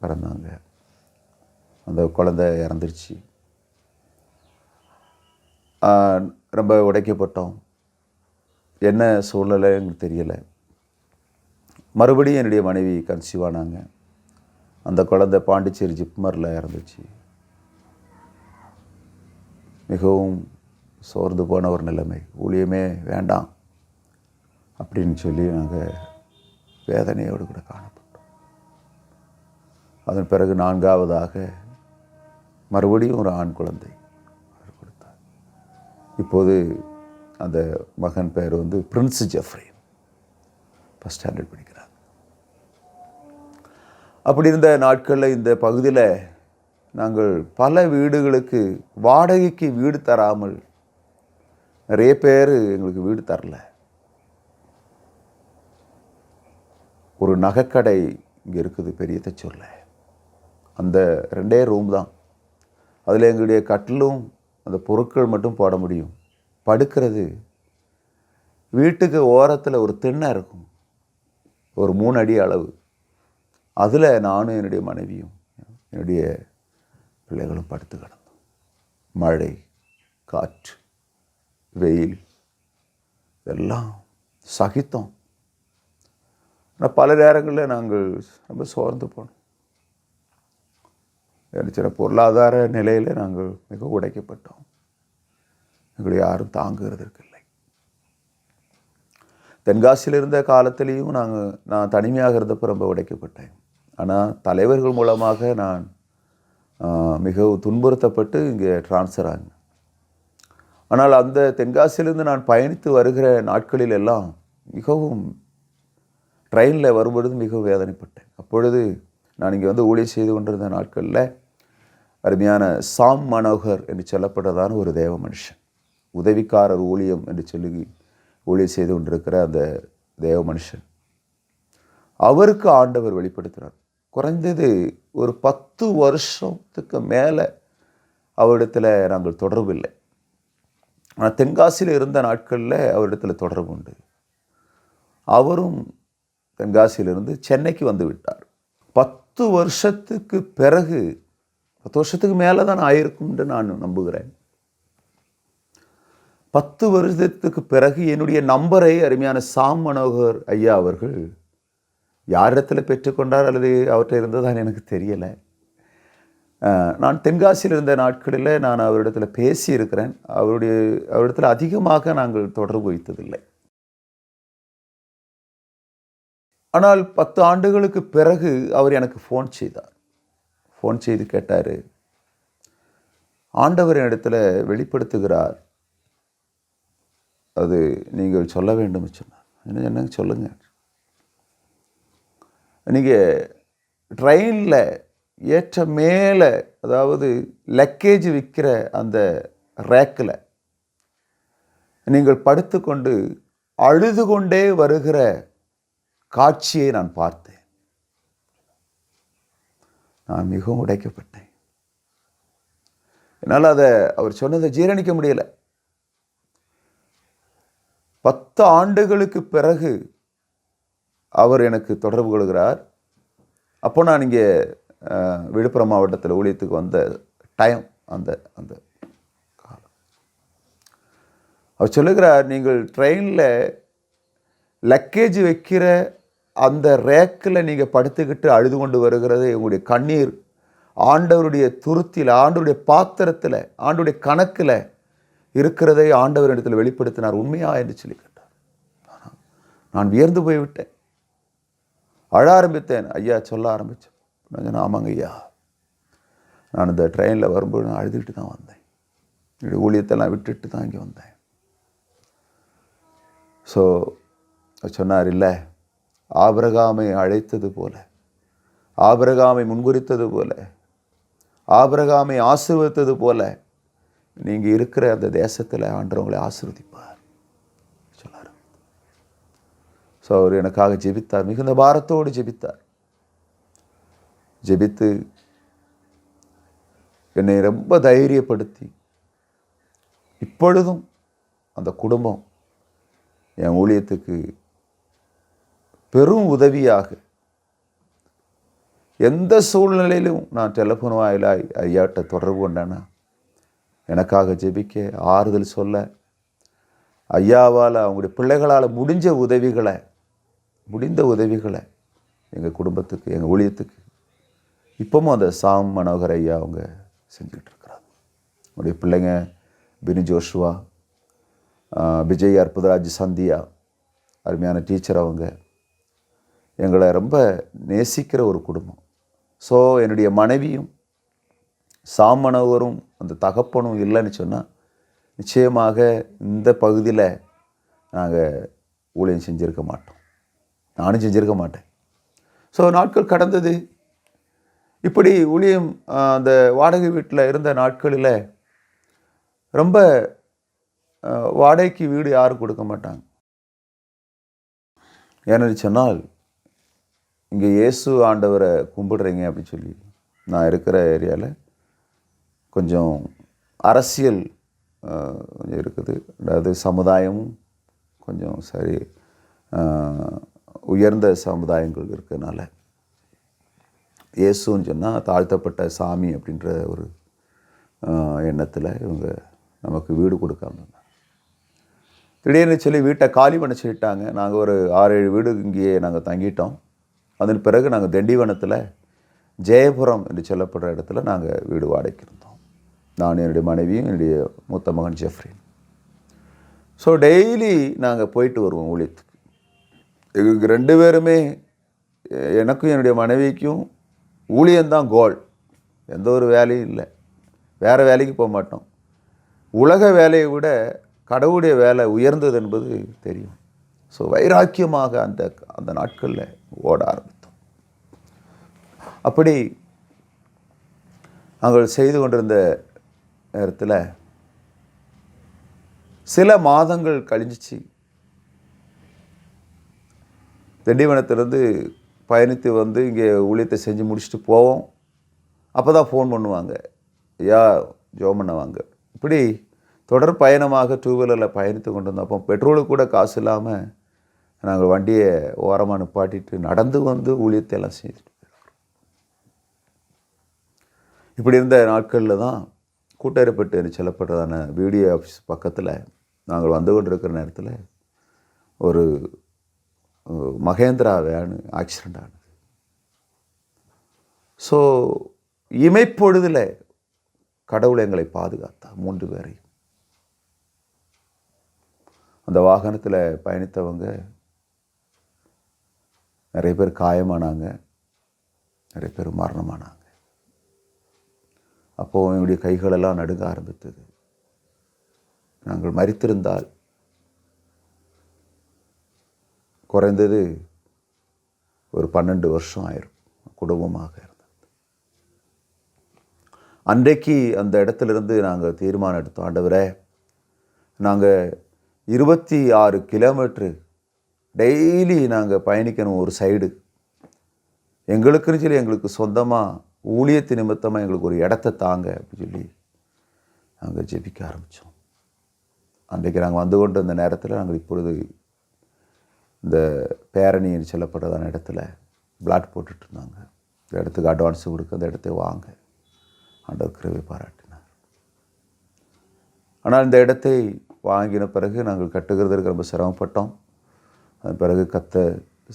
S1: பிறந்தாங்க. அந்த குழந்தை இறந்துருச்சு. ரொம்ப உடைக்கப்பட்டோம். என்ன சூழ்நிலை எங்களுக்கு தெரியலை. மறுபடியும் என்னுடைய மனைவி கன்சீவ் ஆனாங்க. அந்த குழந்தை பாண்டிச்சேரி ஜிப்மரில் இறந்துச்சு. மிகவும் சோர்ந்து போன ஒரு நிலைமை. ஊழியமே வேண்டாம் அப்படின்னு சொல்லி நாங்கள் வேதனையோடு கூட காணப்பட்டோம். அதன் பிறகு 4ஆவதாக மறுபடியும் ஒரு ஆண் குழந்தை அவர் கொடுத்தார். இப்போது அந்த மகன் பெயர் பிரின்ஸ் ஜெஃப்ரி, ஃபஸ்ட் ஸ்டாண்டர்ட் படிக்கிறார். அப்படி இருந்த நாட்களில் இந்த பகுதியில் நாங்கள் பல வீடுகளுக்கு வாடகைக்கு வீடு தராமல் நிறைய பேர் எங்களுக்கு வீடு தரல. ஒரு நகைக்கடை இங்கே இருக்குது பெரிய தச்சூரில். அந்த 2 ரூம் தான். அதில் எங்களுடைய கட்டிலும் அந்த பொருட்கள் மட்டும் போட முடியும். படுக்கிறது வீட்டுக்கு ஓரத்தில் ஒரு திண்ணை இருக்கும், ஒரு 3 அடி அளவு. அதில் நானும் என்னுடைய மனைவியும் என்னுடைய பிள்ளைகளும் படுத்து கிடந்தோம். மழை, காற்று, வெயில் இதெல்லாம் சகித்தோம். ஆனால் பல நேரங்களில் நாங்கள் ரொம்ப சோர்ந்து போனோம். சில பொருளாதார நிலையில் நாங்கள் மிக உடைக்கப்பட்டோம். எங்களை யாரும் தாங்குகிறதற்கு இல்லை. தென்காசியில் இருந்த காலத்திலையும் நான் தனிமையாக இருந்தப்போ ரொம்ப உடைக்கப்பட்டேன். ஆனால் தலைவர்கள் மூலமாக நான் மிகவும் துன்புறுத்தப்பட்டு இங்கே ட்ரான்ஸ்ஃபர் ஆனேன். ஆனால் அந்த தென்காசியிலிருந்து நான் பயணித்து வருகிற நாட்களில் எல்லாம் மிகவும் ட்ரெயினில் வரும்பொழுது மிகவும் வேதனைப்பட்டேன். அப்பொழுது நான் இங்கே ஊழியம் செய்து கொண்டிருந்த நாட்களில் அருமையான சாம் மனோகர் என்று சொல்லப்பட்டதான ஒரு தேவ மனுஷன், உதவிக்காரர் ஊழியம் என்று சொல்லி ஊழியம் செய்து கொண்டிருக்கிற அந்த தேவ மனுஷன், அவருக்கு ஆண்டவர் வெளிப்படுத்தினார். குறைந்தது ஒரு 10 வருஷத்துக்கு மேலே அவரிடத்தில் நாங்கள் தொடர்பு இல்லை. ஆனால் தென்காசியில் இருந்த நாட்களில் அவரிடத்தில் தொடர்பு உண்டு. அவரும் தென்காசியிலிருந்து சென்னைக்கு வந்து விட்டார். 10 வருஷத்துக்கு பிறகு, 10 வருஷத்துக்கு மேலே தான் ஆயிருக்கும் என்று நான் நம்புகிறேன். 10 வருடத்துக்கு பிறகு என்னுடைய நம்பரை அருமையான சாம் மனோகர் ஐயா அவர்கள் யாரிடத்தில் பெற்றுக்கொண்டார் அல்லது அவர்கிட்ட இருந்ததான் எனக்கு தெரியலை. நான் தென்காசியில் இருந்த நாட்களில் நான் அவரிடத்தில் பேசியிருக்கிறேன். அவரிடத்தில் அதிகமாக நாங்கள் தொடர்பு வைத்ததில்லை. ஆனால் 10 ஆண்டுகளுக்கு பிறகு அவர் எனக்கு ஃபோன் செய்தார். ஃபோன் செய்து கேட்டார், ஆண்டவர் இடத்துல வெளிப்படுத்துகிறார், அது நீங்கள் சொல்ல வேண்டும் சொன்னார். என்னங்க சொல்லுங்க. நீங்கள் ட்ரெயினில் ஏற்ற மேலே, அதாவது லக்கேஜ் விற்கிற அந்த ரேக்கில் நீங்கள் படுத்துக்கொண்டு அழுது கொண்டே வருகிற காட்சியை நான் பார்த்தேன். நான் மிகவும் உடைக்கப்பட்டேன். என்னால் அதை அவர் சொன்னதை ஜீரணிக்க முடியலை. 10 ஆண்டுகளுக்கு பிறகு அவர் எனக்கு தொடர்பு கொள்கிறார். அப்போ நான் இங்கே விழுப்புரம் மாவட்டத்தில் ஊழியத்துக்கு வந்த டைம், அந்த அந்த காலம். அவர் சொல்லுகிறார், நீங்கள் ட்ரெயினில் லக்கேஜ் வைக்கிற அந்த ரேக்கில் நீங்கள் படுத்துக்கிட்டு அழுது கொண்டு வருகிறது, உங்களுடைய கண்ணீர் ஆண்டவருடைய துருத்தியில், ஆண்டவருடைய பாத்திரத்தில், ஆண்டவருடைய கணக்கில் இருக்கிறதை ஆண்டவர் இடத்தில் வெளிப்படுத்தினார். உண்மையா என்று சொல்லி கேட்டார். நான் வியர்ந்து போய்விட்டேன், அழ ஆரம்பித்தேன். ஐயா சொல்ல ஆரம்பித்தேன். நான் சொன்னேன், ஆமாங்க ஐயா, நான் இந்த ட்ரெயினில் வரும்போது நான் அழுதுகிட்டு தான் வந்தேன். என்னுடைய ஊழியத்தெல்லாம் விட்டுட்டு தான் இங்கே வந்தேன். ஸோ சொன்னார், இல்லை, ஆபிரகாமை அழைத்தது போல, ஆபிரகாமை முன்குறித்தது போல, ஆபிரகாமை ஆசீர்வதித்தது போல நீங்கள் இருக்கிற அந்த தேசத்தில் ஆண்டவர் உங்களை ஆசீர்வதிப்பார் சொன்னார். ஸோ அவர் எனக்காக ஜெபித்தார், மிகுந்த பாரத்தோடு ஜெபித்தார். ஜெபித்து என்னை ரொம்ப தைரியப்படுத்தி, இப்பொழுதும் அந்த குடும்பம் என் ஊழியத்துக்கு பெரும் உதவியாக, எந்த சூழ்நிலையிலும் நான் டெலிஃபோன் வாயிலாய் ஐயாட்ட தொடர்பு கொண்டேன்னா எனக்காக ஜெபிக்க, ஆறுதல் சொல்ல, ஐயாவால் அவங்களுடைய பிள்ளைகளால் முடிந்த உதவிகளை எங்கள் குடும்பத்துக்கு, எங்கள் ஊழியத்துக்கு இப்போவும் அந்த சாம் மனோகர் ஐயா அவங்க செஞ்சுக்கிட்டு இருக்கிறாங்க. அவங்களுடைய பிள்ளைங்க பினி ஜோஷுவா, விஜய் அற்புதராஜ், சந்தியா, அருமையான டீச்சர். அவங்க எங்களை ரொம்ப நேசிக்கிற ஒரு குடும்பம். ஸோ என்னுடைய மனைவியும் சாம் மனோகரும் அந்த தகப்பனும் இல்லைன்னு சொன்னால் நிச்சயமாக இந்த பகுதியில் நாங்கள் ஊழியம் செஞ்சுருக்க மாட்டோம், நானும் செஞ்சுருக்க மாட்டேன். ஸோ நாட்கள் கடந்தது. இப்படி ஊழியம் அந்த வாடகை வீட்டில் இருந்த நாட்களில் ரொம்ப வாடகைக்கு வீடு யாரும் கொடுக்க மாட்டாங்க. ஏன்னு சொன்னால், இங்கே இயேசு ஆண்டவரை கும்பிடுறீங்க அப்படின்னு சொல்லி நான் இருக்கிற ஏரியாவில் கொஞ்சம் அரசியல் கொஞ்சம் இருக்குது. அதாவது சமுதாயமும் கொஞ்சம் சரி உயர்ந்த சமுதாயங்கள் இருக்கிறதுனால இயேசுன்னு சொன்னால் தாழ்த்தப்பட்ட சாமி அப்படின்ற ஒரு எண்ணத்தில் இவங்க நமக்கு வீடு கொடுக்காம திடீர்னு சொல்லி வீட்டை காலி பண்ண சொல்லிட்டாங்க. நாங்கள் ஒரு 6-7 வீடு இங்கேயே நாங்கள் தங்கிட்டோம். அதன் பிறகு நாங்கள் திண்டிவனத்தில் ஜெயபுரம் என்று சொல்லப்படுற இடத்துல நாங்கள் வீடு வாடகைக்கு இருந்தோம். நான், என்னுடைய மனைவியும், என்னுடைய மூத்த மகன் ஜெஃப்ரின். ஸோ டெய்லி நாங்கள் போயிட்டு வருவோம் ஊழியத்துக்கு. எங்களுக்கு 2 பேருமே, எனக்கும் என்னுடைய மனைவிக்கும் ஊழியந்தான் கோல். எந்த ஒரு வேலையும் இல்லை, வேறு வேலைக்கு போக மாட்டோம். உலக வேலையை விட கடவுளுடைய வேலை உயர்ந்தது என்பது தெரியும். ஸோ வைராக்கியமாக அந்த நாட்களில் ஓட ஆரம்பித்தோம். அப்படி நாங்கள் செய்து கொண்டிருந்த நேரத்தில் சில மாதங்கள் கழிஞ்சிச்சு. திண்டிவனத்திலேருந்து பயணித்து வந்து இங்கே ஊழியத்தை செஞ்சு முடிச்சுட்டு போவோம். அப்போ தான் ஃபோன் பண்ணுவாங்க, ஐயா ஜோம் பண்ண வாங்க. இப்படி தொடர் பயணமாக 2 வீலரில் பயணித்து கொண்டு வந்தோம். அப்போ பெட்ரோலுக்கு கூட காசு இல்லாமல் நாங்கள் வண்டியை ஓரமாக நிப்பாட்டிட்டு நடந்து வந்து ஊழியத்தை எல்லாம் செஞ்சுட்டு போயிடுவோம். இப்படி இருந்த நாட்களில் தான் கூட்டரைப்பட்டு என்று சொல்லப்படுறதான வீடியோ ஆஃபீஸ் பக்கத்தில் நாங்கள் வந்து கொண்டிருக்கிற நேரத்தில் ஒரு மகேந்திரா வேன் ஆக்சிடெண்ட் ஆனது. ஸோ இமைப்பொழுதில் கடவுள் எங்களை பாதுகாத்தா 3 பேரையும். அந்த வாகனத்தில் பயணித்தவங்க நிறைய பேர் காயமானாங்க, நிறைய பேர் மரணமானாங்க. அப்போது என்னுடைய கைகளெல்லாம் நடுங்க ஆரம்பித்தது. நாங்கள் மரித்திருந்தால் குறைந்தது ஒரு 12 வருஷம் ஆயிரும் குடும்பமாக இருந்தது. அன்றைக்கு அந்த இடத்துலேருந்து நாங்கள் தீர்மானம் எடுத்தோம், ஆண்டவரே, நாங்கள் 26 கிலோமீட்ரு டெய்லி நாங்கள் பயணிக்கணும் ஒரு சைடு. எங்களுக்குன்னு சொல்லி எங்களுக்கு சொந்தமாக ஊழியத்து நிமித்தமாக எங்களுக்கு ஒரு இடத்த தாங்க அப்படின்னு சொல்லி நாங்கள் ஜெபிக்க ஆரம்பித்தோம். அன்றைக்கு நாங்கள் வந்து கொண்டு அந்த நேரத்தில் நாங்கள் இப்பொழுது இந்த பேரணின்னு சொல்லப்படுறதான இடத்துல பிளாட் போட்டுட்டு இருந்தாங்க. இந்த இடத்துக்கு அட்வான்ஸ் கொடுக்க அந்த இடத்தை வாங்க ஆண்டவர் கிருபை பாராட்டினார். ஆனால் இந்த இடத்தை வாங்கின பிறகு நாங்கள் கட்டுகிறதுக்கு ரொம்ப சிரமப்பட்டோம். அதன் பிறகு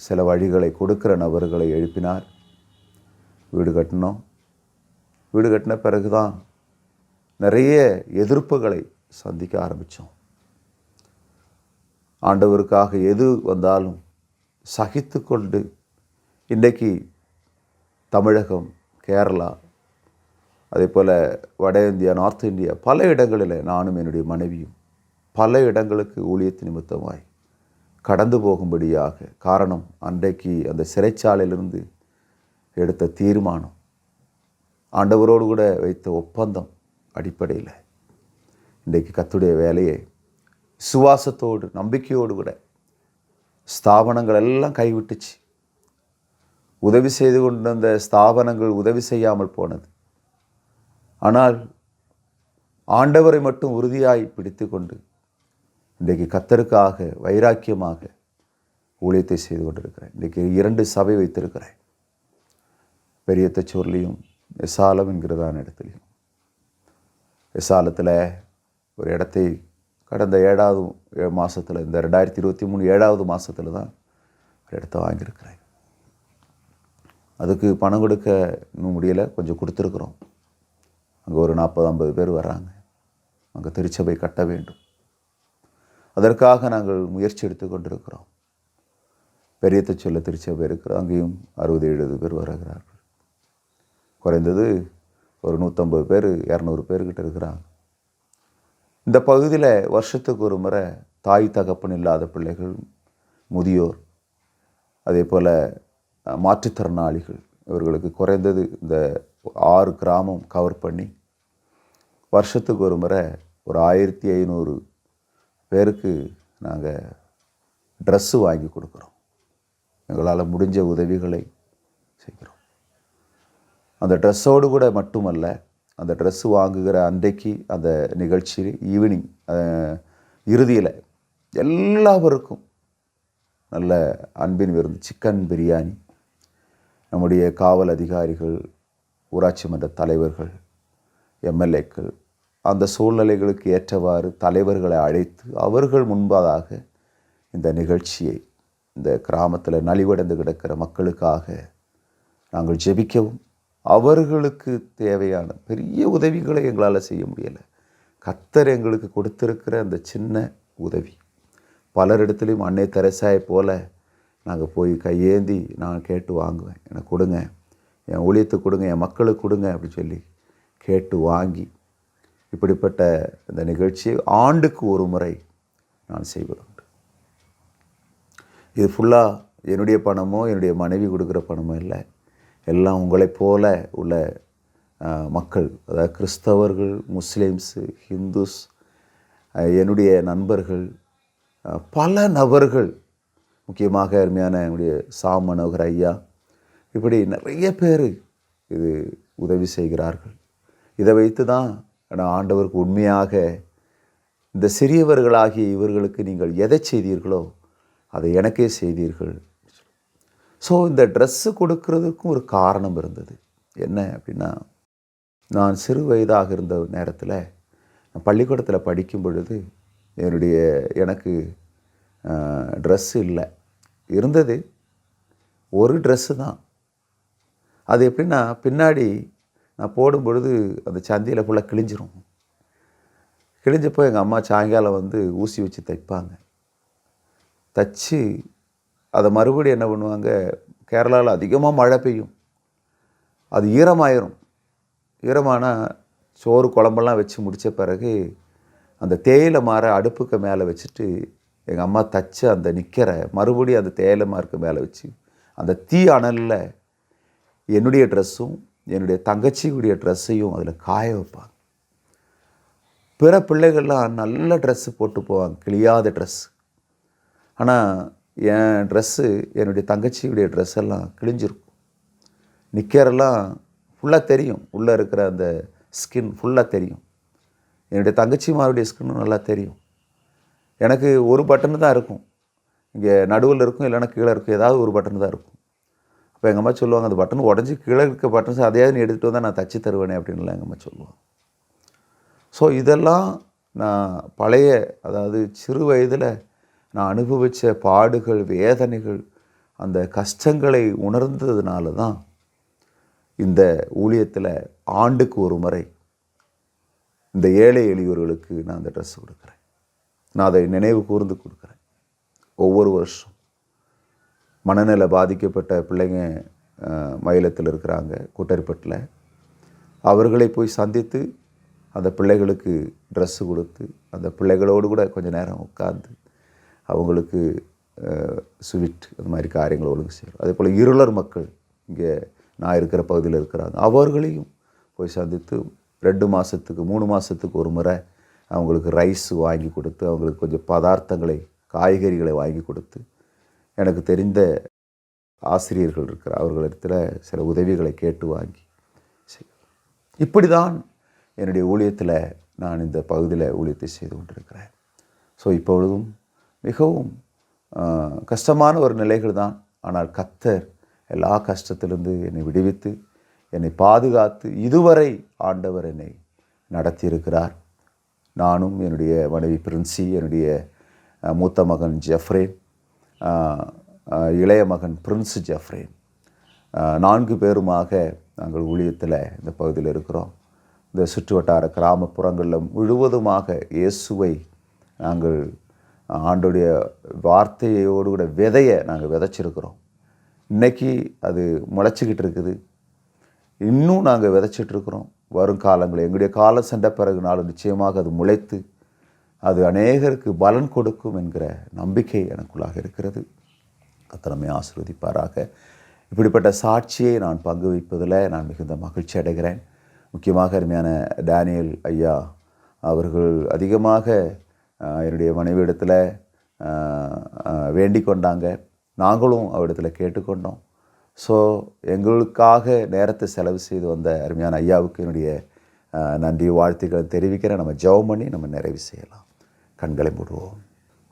S1: சில வழிகளை கொடுக்கிற நபர்களை எழுப்பினார். வீடு கட்டினோம். வீடு கட்டின பிறகு தான் நிறைய எதிர்ப்புகளை சந்திக்க ஆரம்பித்தோம். ஆண்டவருக்காக எது வந்தாலும் சகித்து கொண்டு இன்றைக்கு தமிழகம், கேரளா, அதே போல் வட இந்தியா, நார்த் இந்தியா பல இடங்களில் நானும் என்னுடைய மனைவியும் பல இடங்களுக்கு ஊழியத்து நிமித்தமாய் கடந்து போகும்படியாக காரணம் அன்றைக்கு அந்த சிறைச்சாலையிலிருந்து எடுத்த தீர்மானம், ஆண்டவரோடு கூட வைத்த ஒப்பந்தம் அடிப்படையில் இன்றைக்கு கர்த்தருடைய வேலையை சுவாசத்தோடு நம்பிக்கையோடு கூட ஸ்தாபனங்கள் எல்லாம் கைவிட்டுச்சு. உதவி செய்து கொண்டிருந்த ஸ்தாபனங்கள் உதவி செய்யாமல் போனது. ஆனால் ஆண்டவரை மட்டும் உறுதியாய் பிடித்து கொண்டு இன்றைக்கு கர்த்தருக்காக வைராக்கியமாக ஊழியத்தை செய்து கொண்டிருக்கிறேன். இன்றைக்கு 2 சபை வைத்திருக்கிறேன். பெரிய தச்சூர்லேயும் எசாலம் என்கிறதான இடத்துலையும். எசாலத்தில் ஒரு இடத்தை கடந்த 7வது மாதத்தில், இந்த 2023 7வது மாதத்தில் தான் ஒரு இடத்த வாங்கியிருக்கிறேன். அதுக்கு பணம் கொடுக்க இன்னும் முடியலை, கொஞ்சம் கொடுத்துருக்குறோம். அங்கே ஒரு 40-50 பேர் வர்றாங்க. அங்கே திருச்சபை கட்ட வேண்டும். அதற்காக நாங்கள் முயற்சி எடுத்து கொண்டிருக்கிறோம். பெரிய தச்சூர்ல திருச்சபை இருக்கிறோம். அங்கேயும் 60-70 பேர் வருகிறார்கள். குறைந்தது ஒரு 150 பேர் 200 பேர்கிட்ட இருக்கிறாங்க. இந்த பகுதியில் வருஷத்துக்கு ஒரு முறை தாய் தகப்பன் இல்லாத பிள்ளைகள், முதியோர், அதே போல் மாற்றுத்திறனாளிகள், இவர்களுக்கு குறைந்தது இந்த 6 கிராமம் கவர் பண்ணி வருஷத்துக்கு ஒரு முறை ஒரு 1500 பேருக்கு நாங்கள் ட்ரெஸ்ஸு வாங்கி கொடுக்குறோம். எங்களால் முடிஞ்ச உதவிகளை செய்கிறோம். அந்த ட்ரெஸ்ஸோடு கூட மட்டுமல்ல, அந்த ட்ரெஸ்ஸு வாங்குகிற அன்றைக்கு அந்த நிகழ்ச்சி ஈவினிங் இறுதியில் எல்லாருக்கும் நல்ல அன்பின் விருந்து, சிக்கன் பிரியாணி, நம்முடைய காவல் அதிகாரிகள், ஊராட்சி மன்ற தலைவர்கள், எம்எல்ஏக்கள் அந்த சூழ்நிலைகளுக்கு ஏற்றவாறு தலைவர்களை அழைத்து அவர்கள் முன்பதாக இந்த நிகழ்ச்சியை இந்த கிராமத்தில் நலிவடைந்து கிடக்கிற மக்களுக்காக நாங்கள் ஜெபிக்கவும், அவர்களுக்கு தேவையான பெரிய உதவிகளை எங்களால் செய்ய முடியலை. கர்த்தர் எங்களுக்கு கொடுத்திருக்கிற அந்த சின்ன உதவி பலரிடத்துலையும் அன்னை தெரசாயை போல நாங்கள் போய் கையேந்தி நான் கேட்டு வாங்குவேன், எனக்கு கொடுங்க, என் ஊழியத்துக்கு கொடுங்க, என் மக்களுக்கு கொடுங்க அப்படின்னு சொல்லி கேட்டு வாங்கி இப்படிப்பட்ட இந்த நிகழ்ச்சியை ஆண்டுக்கு ஒரு முறை நான் செய்வதுண்டு. இது ஃபுல்லாக என்னுடைய பணமோ என்னுடைய மனைவி கொடுக்குற பணமோ இல்லை. எல்லாம் உங்களைப் போல உள்ள மக்கள், அதாவது கிறிஸ்தவர்கள், முஸ்லீம்ஸு, ஹிந்துஸ், என்னுடைய நண்பர்கள், பல நபர்கள், முக்கியமாக அருமையான என்னுடைய சாம் மனோகர் ஐயா, இப்படி நிறைய பேர் இது உதவி செய்கிறார்கள். இதை வைத்து தான் ஆண்டவருக்கு உண்மையாக இந்த சிறியவர்களாகிய இவர்களுக்கு நீங்கள் எதை செய்தீர்களோ அதை எனக்கே செய்தீர்கள். ஸோ இந்த ட்ரெஸ்ஸு கொடுக்கறதுக்கும் ஒரு காரணம் இருந்தது. என்ன அப்படின்னா, நான் சிறு வயதாக இருந்த நேரத்தில் நான் பள்ளிக்கூடத்தில் படிக்கும் பொழுது எனக்கு ட்ரெஸ்ஸு இல்லை. இருந்தது ஒரு ட்ரெஸ்ஸு தான். அது எப்படின்னா, பின்னாடி நான் போடும் பொழுது அந்த சந்தியில் ஃபுல்லாக கிழிஞ்சிரும். கிழிஞ்சப்போ எங்கள் அம்மா சாயங்காலம் வந்து ஊசி வச்சு தைப்பாங்க. தைச்சி அதை மறுபடியும் என்ன பண்ணுவாங்க, கேரளாவில் அதிகமாக மழை பெய்யும், அது ஈரமாயிரும். ஈரமானால் சோறு குழம்பெல்லாம் வச்சு முடித்த பிறகு அந்த தேயிலை மாற அடுப்புக்கு மேலே வச்சுட்டு எங்கள் அம்மா தைச்ச அந்த நிற்கிற மறுபடியும் அந்த தேயிலை மாருக்கு மேலே வச்சு அந்த தீ அனலில் என்னுடைய ட்ரெஸ்ஸும் என்னுடைய தங்கச்சியுடைய ட்ரெஸ்ஸையும் அதில் காய வைப்பாங்க. பிற பிள்ளைகள்லாம் நல்ல ட்ரெஸ்ஸு போட்டு போவாங்க, கிழியாத ட்ரெஸ். ஆனால் என் ட்ரெஸ்ஸு, என்னுடைய தங்கச்சியுடைய ட்ரெஸ் எல்லாம் கிழிஞ்சிருக்கும். நிற்கிறெல்லாம் ஃபுல்லாக தெரியும், உள்ளே இருக்கிற அந்த ஸ்கின் ஃபுல்லாக தெரியும். என்னுடைய தங்கச்சிமாருடைய ஸ்கின்னும் நல்லா தெரியும். எனக்கு ஒரு பட்டனு தான் இருக்கும், இங்கே நடுவில் இருக்கும், இல்லைன்னா கீழே இருக்கும், ஏதாவது ஒரு பட்டனு தான் இருக்கும். அப்போ எங்கள் அம்மா சொல்லுவாங்க, அந்த பட்டன் உடஞ்சி கீழே இருக்க பட்டன்ஸ் அதையாவது நீ எடுத்துகிட்டு வந்தால் நான் தச்சு தருவேனே அப்படின்லாம் எங்கள் அம்மா சொல்லுவாங்க. ஸோ இதெல்லாம் நான் பழைய, அதாவது சிறு வயதில் நான் அனுபவித்த பாடுகள், வேதனைகள், அந்த கஷ்டங்களை உணர்ந்ததுனால தான் இந்த ஊழியத்தில் ஆண்டுக்கு ஒரு முறை இந்த ஏழை எளியோர்களுக்கு நான் அந்த ட்ரெஸ் கொடுக்குறேன். நான் அதை நினைவு கூர்ந்து கொடுக்குறேன். ஒவ்வொரு வருஷம் மனநல பாதிக்கப்பட்ட பிள்ளைங்க மயிலத்தில் இருக்கிறாங்க, கூட்டரிப்பட்டில். அவர்களை போய் சந்தித்து அந்த பிள்ளைகளுக்கு ட்ரெஸ்ஸு கொடுத்து அந்த பிள்ளைகளோடு கூட கொஞ்சம் நேரம் உட்காந்து அவங்களுக்கு ஸ்வீட் அந்த மாதிரி காரியங்களை ஒழுங்கு செய்கிறோம். அதே போல் இருளர் மக்கள் இங்கே நான் இருக்கிற பகுதியில் இருக்கிறாங்க, அவர்களையும் போய் சந்தித்து 2 மாதத்துக்கு 3 மாதத்துக்கு ஒரு முறை அவங்களுக்கு ரைஸ் வாங்கி கொடுத்து, அவங்களுக்கு கொஞ்சம் பதார்த்தங்களை, காய்கறிகளை வாங்கி கொடுத்து, எனக்கு தெரிந்த ஆசிரியர்கள் இருக்கிற அவர்களிடத்தில் சில உதவிகளை கேட்டு வாங்கி இப்படி தான் என்னுடைய ஊழியத்தில் நான் இந்த பகுதியில் ஊழியத்தை செய்து கொண்டிருக்கிறேன். ஸோ இப்பொழுதும் மிகவும் கஷ்டமான ஒரு நிலைகள் தான். ஆனால் கர்த்தர் எல்லா கஷ்டத்திலிருந்து என்னை விடுவித்து என்னை பாதுகாத்து இதுவரை ஆண்டவர் என்னை நடத்தியிருக்கிறார். நானும் என்னுடைய மனைவி பிரின்சி, என்னுடைய மூத்த மகன் ஜெஃப்ரேன், இளைய மகன் பிரின்ஸ் ஜெஃப்ரேன், 4 பேருமாக நாங்கள் ஊழியத்தில் இந்த பகுதியில் இருக்கிறோம். இந்த சுற்றுவட்டார கிராமப்புறங்களில் முழுவதுமாக இயேசுவை நாங்கள் ஆண்டோடைய வார்த்தையோடு கூட விதையை நாங்கள் விதைச்சிருக்கிறோம். இன்றைக்கி அது முளைச்சிக்கிட்டு இருக்குது. இன்னும் நாங்கள் விதைச்சிட்ருக்கிறோம். வருங்காலங்களில் எங்களுடைய காலம் சென்ற பிறகுனாலும் நிச்சயமாக அது முளைத்து அது அநேகருக்கு பலன் கொடுக்கும் என்கிற நம்பிக்கை எனக்குள்ளாக இருக்கிறது. கர்த்தர் நம்மை ஆசீர்வதிப்பாராக. இப்படிப்பட்ட சாட்சியை நான் பங்கு வைப்பதில் நான் மிகுந்த மகிழ்ச்சி அடைகிறேன். முக்கியமாக அருமையான டேனியல் ஐயா அவர்கள் அதிகமாக என்னுடைய மனைவியிடத்தில் வேண்டிக் கொண்டாங்க, நாங்களும் அவரிடத்தில் கேட்டுக்கொண்டோம். ஸோ எங்களுக்காக நேரத்தை செலவு செய்து வந்த அருமையான ஐயாவுக்கு என்னுடைய நன்றி வாழ்த்துக்களை தெரிவிக்கிறேன். நம்ம ஜெபம் பண்ணி நம்ம நிறைவு செய்யலாம். கண்களை மூடுவோம்.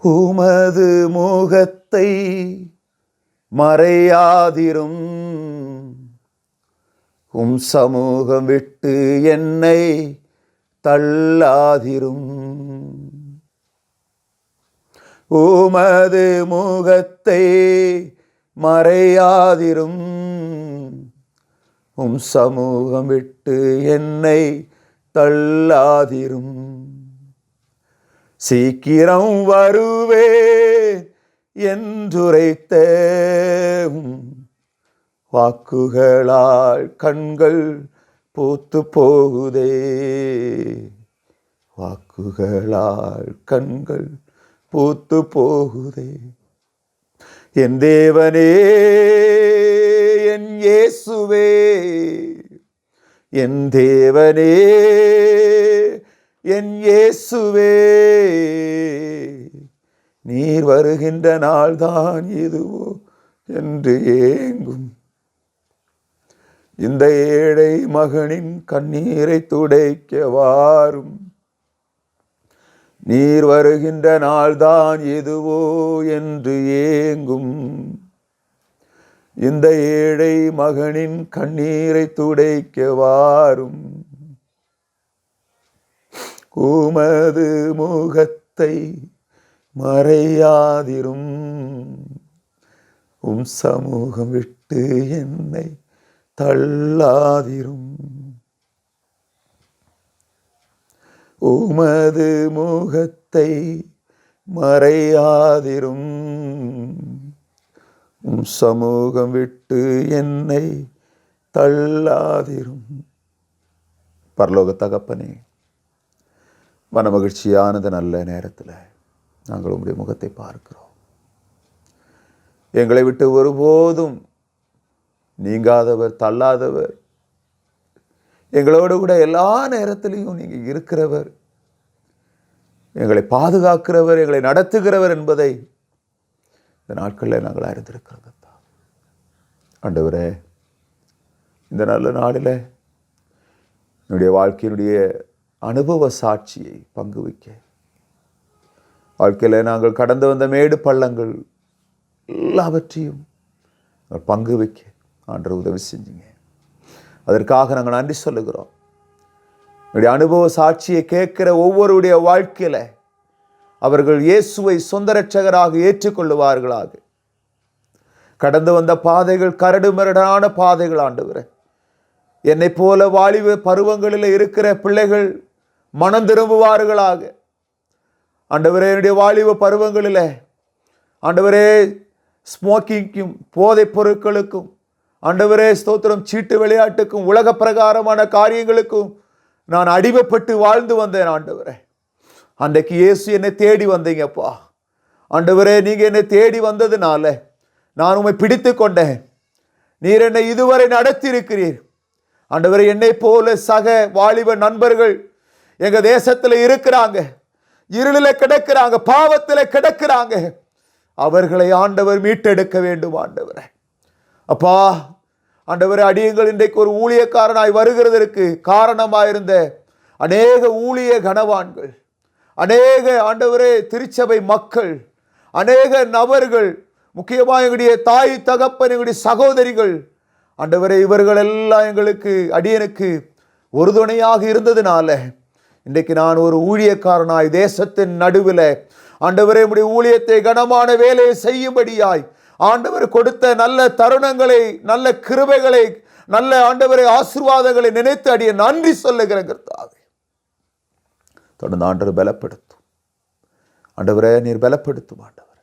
S1: உமது முகத்தை மறையாதிரும், உம் சமூகம் விட்டு என்னை தள்ளாதிரும். உமது முகத்தை மறையாதிரும், உம் சமூகம் விட்டு என்னை தள்ளாதிரும். சீக்கிரம் வருவேன் என்றுரைத்த வாக்குகளால் கண்கள் பூத்து போகுதே, வாக்குகளால் கண்கள் பூத்து போகுதே. என் தேவனே, என் இயேசுவே, என் தேவனே, என் இயேசுவே, நீர் வருகின்ற நாள்தான் இதுவோ என்று ஏங்கும் இந்த ஏழை மகனின் கண்ணீரை துடைக்க வாரும். நீர் வருகின்ற நாள்தான் எதுவோ என்று ஏங்கும் இந்த ஏழை மகனின் கண்ணீரை துடைக்க வாரும். உமது முகத்தை முகத்தை மறையாதிரும், உம் சமூகம் விட்டு என்னை தள்ளாதிரும். உமது முகத்தை மறையாதிரும், உம் சமூகம் விட்டு என்னை தள்ளாதிரும். பரலோக தகப்பனே, மனமகிழ்ச்சியானது நல்ல நேரத்தில் நாங்கள் உம்முடைய முகத்தை பார்க்கிறோம். எங்களை விட்டு ஒருபோதும் நீங்காதவர், தள்ளாதவர், எங்களோடு கூட எல்லா நேரத்திலையும் நீங்கள் இருக்கிறவர், எங்களை பாதுகாக்கிறவர், எங்களை நடத்துகிறவர் என்பதை இந்த நாட்களில் நாங்கள் அறிந்திருக்கிறது. ஆண்டவரே, இந்த நல்ல நாளில் என்னுடைய வாழ்க்கையினுடைய அனுபவ சாட்சியை பங்கு வைக்க, வாழ்க்கையில் நாங்கள் கடந்து வந்த மேடு பள்ளங்கள் எல்லாவற்றையும் பங்கு வைக்க ஆண்டவர் உதவி செஞ்சீங்க. அதற்காக நாங்கள் நன்றி சொல்லுகிறோம். என்னுடைய அனுபவ சாட்சியை கேட்கிற ஒவ்வொருடைய வாழ்க்கையில அவர்கள் இயேசுவை சொந்த இரட்சகராக ஏற்றுக்கொள்ளுவார்களாக. கடந்து வந்த பாதைகள் கரடுமுரடான பாதைகள் ஆண்டவரே. என்னை போல வாலிப பருவங்களில் இருக்கிற பிள்ளைகள் மனம் திரும்புவார்களாக. ஆண்டவரே, என்னுடைய வாலிப பருவங்களில் ஆண்டவரே ஸ்மோக்கிங்க்கும் போதைப் பொருட்களுக்கும் ஆண்டவரே ஸ்தோத்திரம் சீட்டு விளையாட்டுக்கும் உலக பிரகாரமான காரியங்களுக்கும் நான் அடிமைப்பட்டு வாழ்ந்து வந்தேன். ஆண்டவரே, அன்றைக்கு இயேசு என்னை தேடி வந்தீங்கப்பா. ஆண்டவரே, நீங்கள் என்னை தேடி வந்ததுனால நான் உம்மை பிடித்து கொண்டேன். நீர் என்னை இதுவரை நடத்தி இருக்கிறீர். ஆண்டவரே, என்னை போல சக வாலிப நண்பர்கள் எங்க தேசத்தில் இருக்கிறாங்க, இருளில் கிடக்கிறாங்க, பாவத்தில் கிடக்கிறாங்க. அவர்களை ஆண்டவர் மீட்டெடுக்க வேண்டும். ஆண்டவரே அப்பா, ஆண்டவரே, அடியங்கள் இன்றைக்கு ஒரு ஊழியக்காரனாய் வருகிறதற்கு காரணமாயிருந்த அநேக ஊழிய கனவான்கள், அநேக ஆண்டவரே திருச்சபை மக்கள், அநேக நபர்கள், முக்கியமாக எங்களுடைய தாய் தகப்பன், எங்களுடைய சகோதரிகள், ஆண்டவரே இவர்கள் எல்லாம் எங்களுக்கு அடியனுக்கு ஒரு துணையாக இருந்ததுனால இன்றைக்கு நான் ஒரு ஊழியக்காரனாய் தேசத்தின் நடுவில் ஆண்டவரே உம்முடைய ஊழியத்தை கனமான வேலையை செய்யும்படியாய் ஆண்டவர் கொடுத்த நல்ல தருணங்களை, நல்ல கிருபைகளை, நல்ல ஆண்டவரை ஆசீர்வாதங்களை நினைத்து அடிய நன்றி சொல்லுகிறேன் கர்த்தாவே. தொடர்ந்து ஆண்டவர் பலப்படுத்தும். ஆண்டவரே, நீர் பலப்படுத்தும். ஆண்டவர்,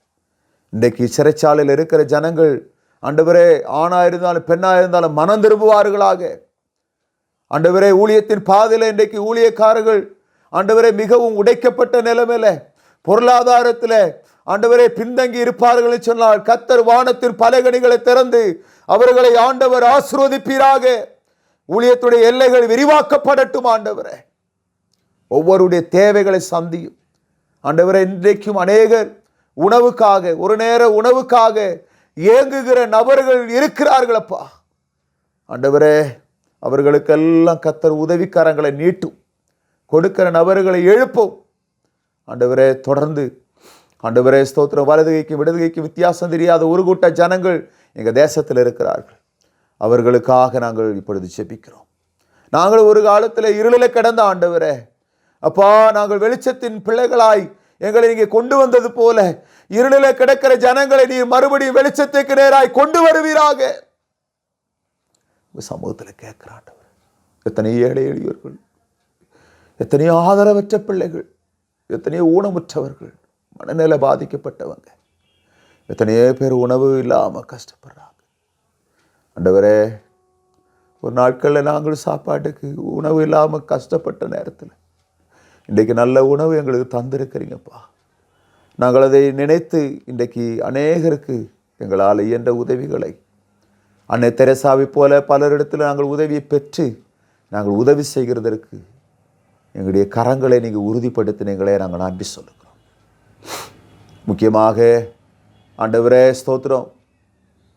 S1: இன்றைக்கு சிறைச்சாலையில் இருக்கிற ஜனங்கள் ஆண்டவரே ஆணா இருந்தாலும் பெண்ணா இருந்தாலும் மனம் திரும்புவார்களாக. ஆண்டவரே, ஊழியத்தின் பாதையில் இன்றைக்கு ஊழியக்காரர்கள் ஆண்டவரே மிகவும் உடைக்கப்பட்ட நிலைமையில பொருளாதாரத்தில் ஆண்டவரே பின்தங்கி இருப்பார்கள் சொன்னால் கர்த்தர் வானத்தின் பலகணிகளை திறந்து அவர்களை ஆண்டவர் ஆசீர்வதிப்பீராக. ஊழியத்துடைய எல்லைகள் விரிவாக்கப்படட்டும். ஆண்டவரே, ஒவ்வொருடைய தேவைகளை சந்தியும். ஆண்டவரே, இன்றைக்கும் அநேகர் உணவுக்காக, ஒரு நேர உணவுக்காக ஏங்குகிற நபர்கள் இருக்கிறார்களப்பா. ஆண்டவரே, அவர்களுக்கெல்லாம் கர்த்தர் உதவிக்காரங்களை நீட்டும். கொடுக்கிற நபர்களை எழுப்பும். ஆண்டவரே, தொடர்ந்து ஆண்டவரே ஸ்தோத்திரம், வலதுகைக்கும் இடதுகைக்கும் வித்தியாசம் தெரியாத ஒரு கூட்ட ஜனங்கள் எங்கள் தேசத்தில் இருக்கிறார்கள். அவர்களுக்காக நாங்கள் இப்பொழுது ஜெபிக்கிறோம். நாங்கள் ஒரு காலத்தில் இருளில் கிடந்த ஆண்டவரே அப்பா, நாங்கள் வெளிச்சத்தின் பிள்ளைகளாய் எங்களை நீங்க கொண்டு வந்தது போல இருளில் கிடக்கிற ஜனங்களை நீர் மறுபடியும் வெளிச்சத்துக்கு நேராய் கொண்டு வருவீராக. சமூகத்தில் கேட்கிற ஆண்டவர், எத்தனை ஏழை எளியவர்கள், எத்தனையோ ஆதரவற்ற பிள்ளைகள், எத்தனையோ ஊனமுற்றவர்கள், மனநிலை பாதிக்கப்பட்டவங்க, எத்தனையோ பேர் உணவு இல்லாமல் கஷ்டப்படுறாங்க. ஆண்டவரே, ஒரு நாட்களில் நாங்கள் சாப்பாட்டுக்கு உணவு இல்லாமல் கஷ்டப்பட்ட நேரத்தில் இன்றைக்கு நல்ல உணவு எங்களுக்கு தந்திருக்கிறீங்கப்பா. நாங்கள் அதை நினைத்து இன்றைக்கு அநேகருக்கு எங்களால் இயன்ற உதவிகளை அன்னை தெரசாவை போல பலரிடத்தில் நாங்கள் உதவியை பெற்று நாங்கள் உதவி செய்கிறதற்கு எங்களுடைய கரங்களை நீங்கள் உறுதிப்படுத்தினீங்களே, நாங்கள் நன்றி சொல்லுகிறோம். முக்கியமாக ஆண்டவரே ஸ்தோத்திரம்,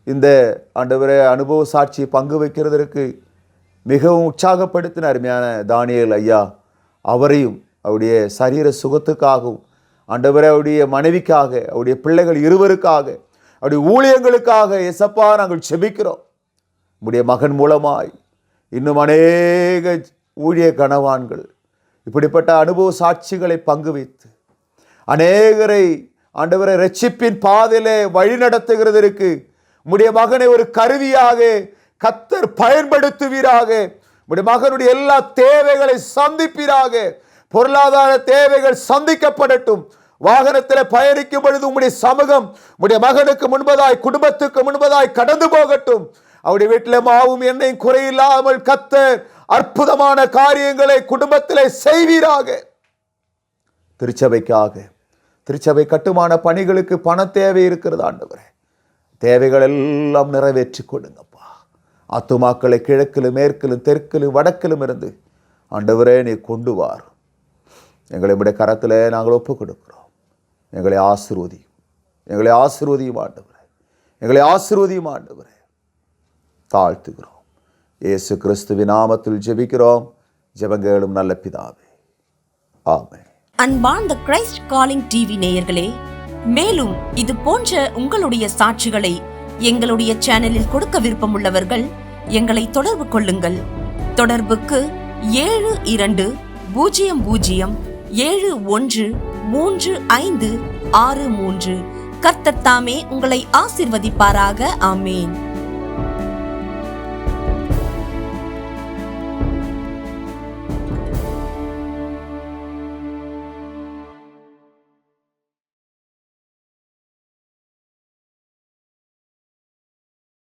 S1: இந்த ஆண்டவரே அனுபவ சாட்சியை பங்கு வைக்கிறதற்கு மிகவும் உற்சாகப்படுத்தின அருமையான தானியேல் ஐயா அவரையும் அவருடைய சரீர சுகத்துக்காகவும் ஆண்டவரே அவருடைய மனைவிக்காக, அவருடைய பிள்ளைகள் இருவருக்காக, அவருடைய ஊழியங்களுக்காக எசப்பா நாங்கள் செபிக்கிறோம். உம்முடைய மகன் மூலமாய் இன்னும் அநேக ஊழிய கனவான்கள் இப்படிப்பட்ட அனுபவ சாட்சிகளை பங்கு வைத்து அநேகரை ஆண்டவரை இரட்சிப்பின் பாதையிலே வழி நடத்துகிறதற்கு உம்முடைய மகனை ஒரு கருவியாக கர்த்தர் பயன்படுத்துவீராக. உம்முடைய மகனுடைய எல்லா தேவைகளை சந்திப்பீராக. பொருளாதார தேவைகள் சந்திக்கப்படட்டும். வாகனத்தில் பயணிக்கும் பொழுது உம்முடைய சமூகம் உம்முடைய மகனுக்கு முன்பதாய், குடும்பத்துக்கு முன்பதாய் கடந்து போகட்டும். அவருடைய வீட்டில் மாவும் எண்ணெயும் குறையில்லாமல் கர்த்தர் அற்புதமான காரியங்களை குடும்பத்திலே செய்வீராக. திருச்சபைக்காக, திருச்சபை கட்டுமான பணிகளுக்கு பண தேவை இருக்கிறது ஆண்டவரே. தேவைகள் எல்லாம் நிறைவேற்றி கொடுங்கப்பா. ஆத்துமாக்களை கிழக்கிலும் மேற்கிலும் தெற்கிலும் வடக்கிலும் இருந்து ஆண்டவரே நீர் கொண்டு வார். எங்களை உடைய கரத்தில் நாங்கள் ஒப்புக் கொடுக்கிறோம். எங்களை ஆசீர்வதியும், எங்களை ஆசீர்வதியும் ஆண்டவரே, எங்களை ஆசீர்வதியும் ஆண்டவரே. தாழ்த்துகிறோம். இயேசு கிறிஸ்துவின் நாமத்தில் ஜெபிக்கிறோம். ஜெபங்களும் நல்ல பிதாவே, ஆமென்.
S2: அன்பார்ந்த கிரைஸ்ட் காலிங் டிவி நேயர்களே, மேலும் இது போன்ற உங்களுடைய சாட்சிகளை எங்களுடைய சேனலில் கொடுக்க விருப்பமுள்ளவர்கள் எங்களை தொடர்பு கொள்ளுங்கள். தொடர்புக்கு 7200713563. கர்த்தர் தாமே உங்களை ஆசீர்வதிப்பாராக. ஆமேன்.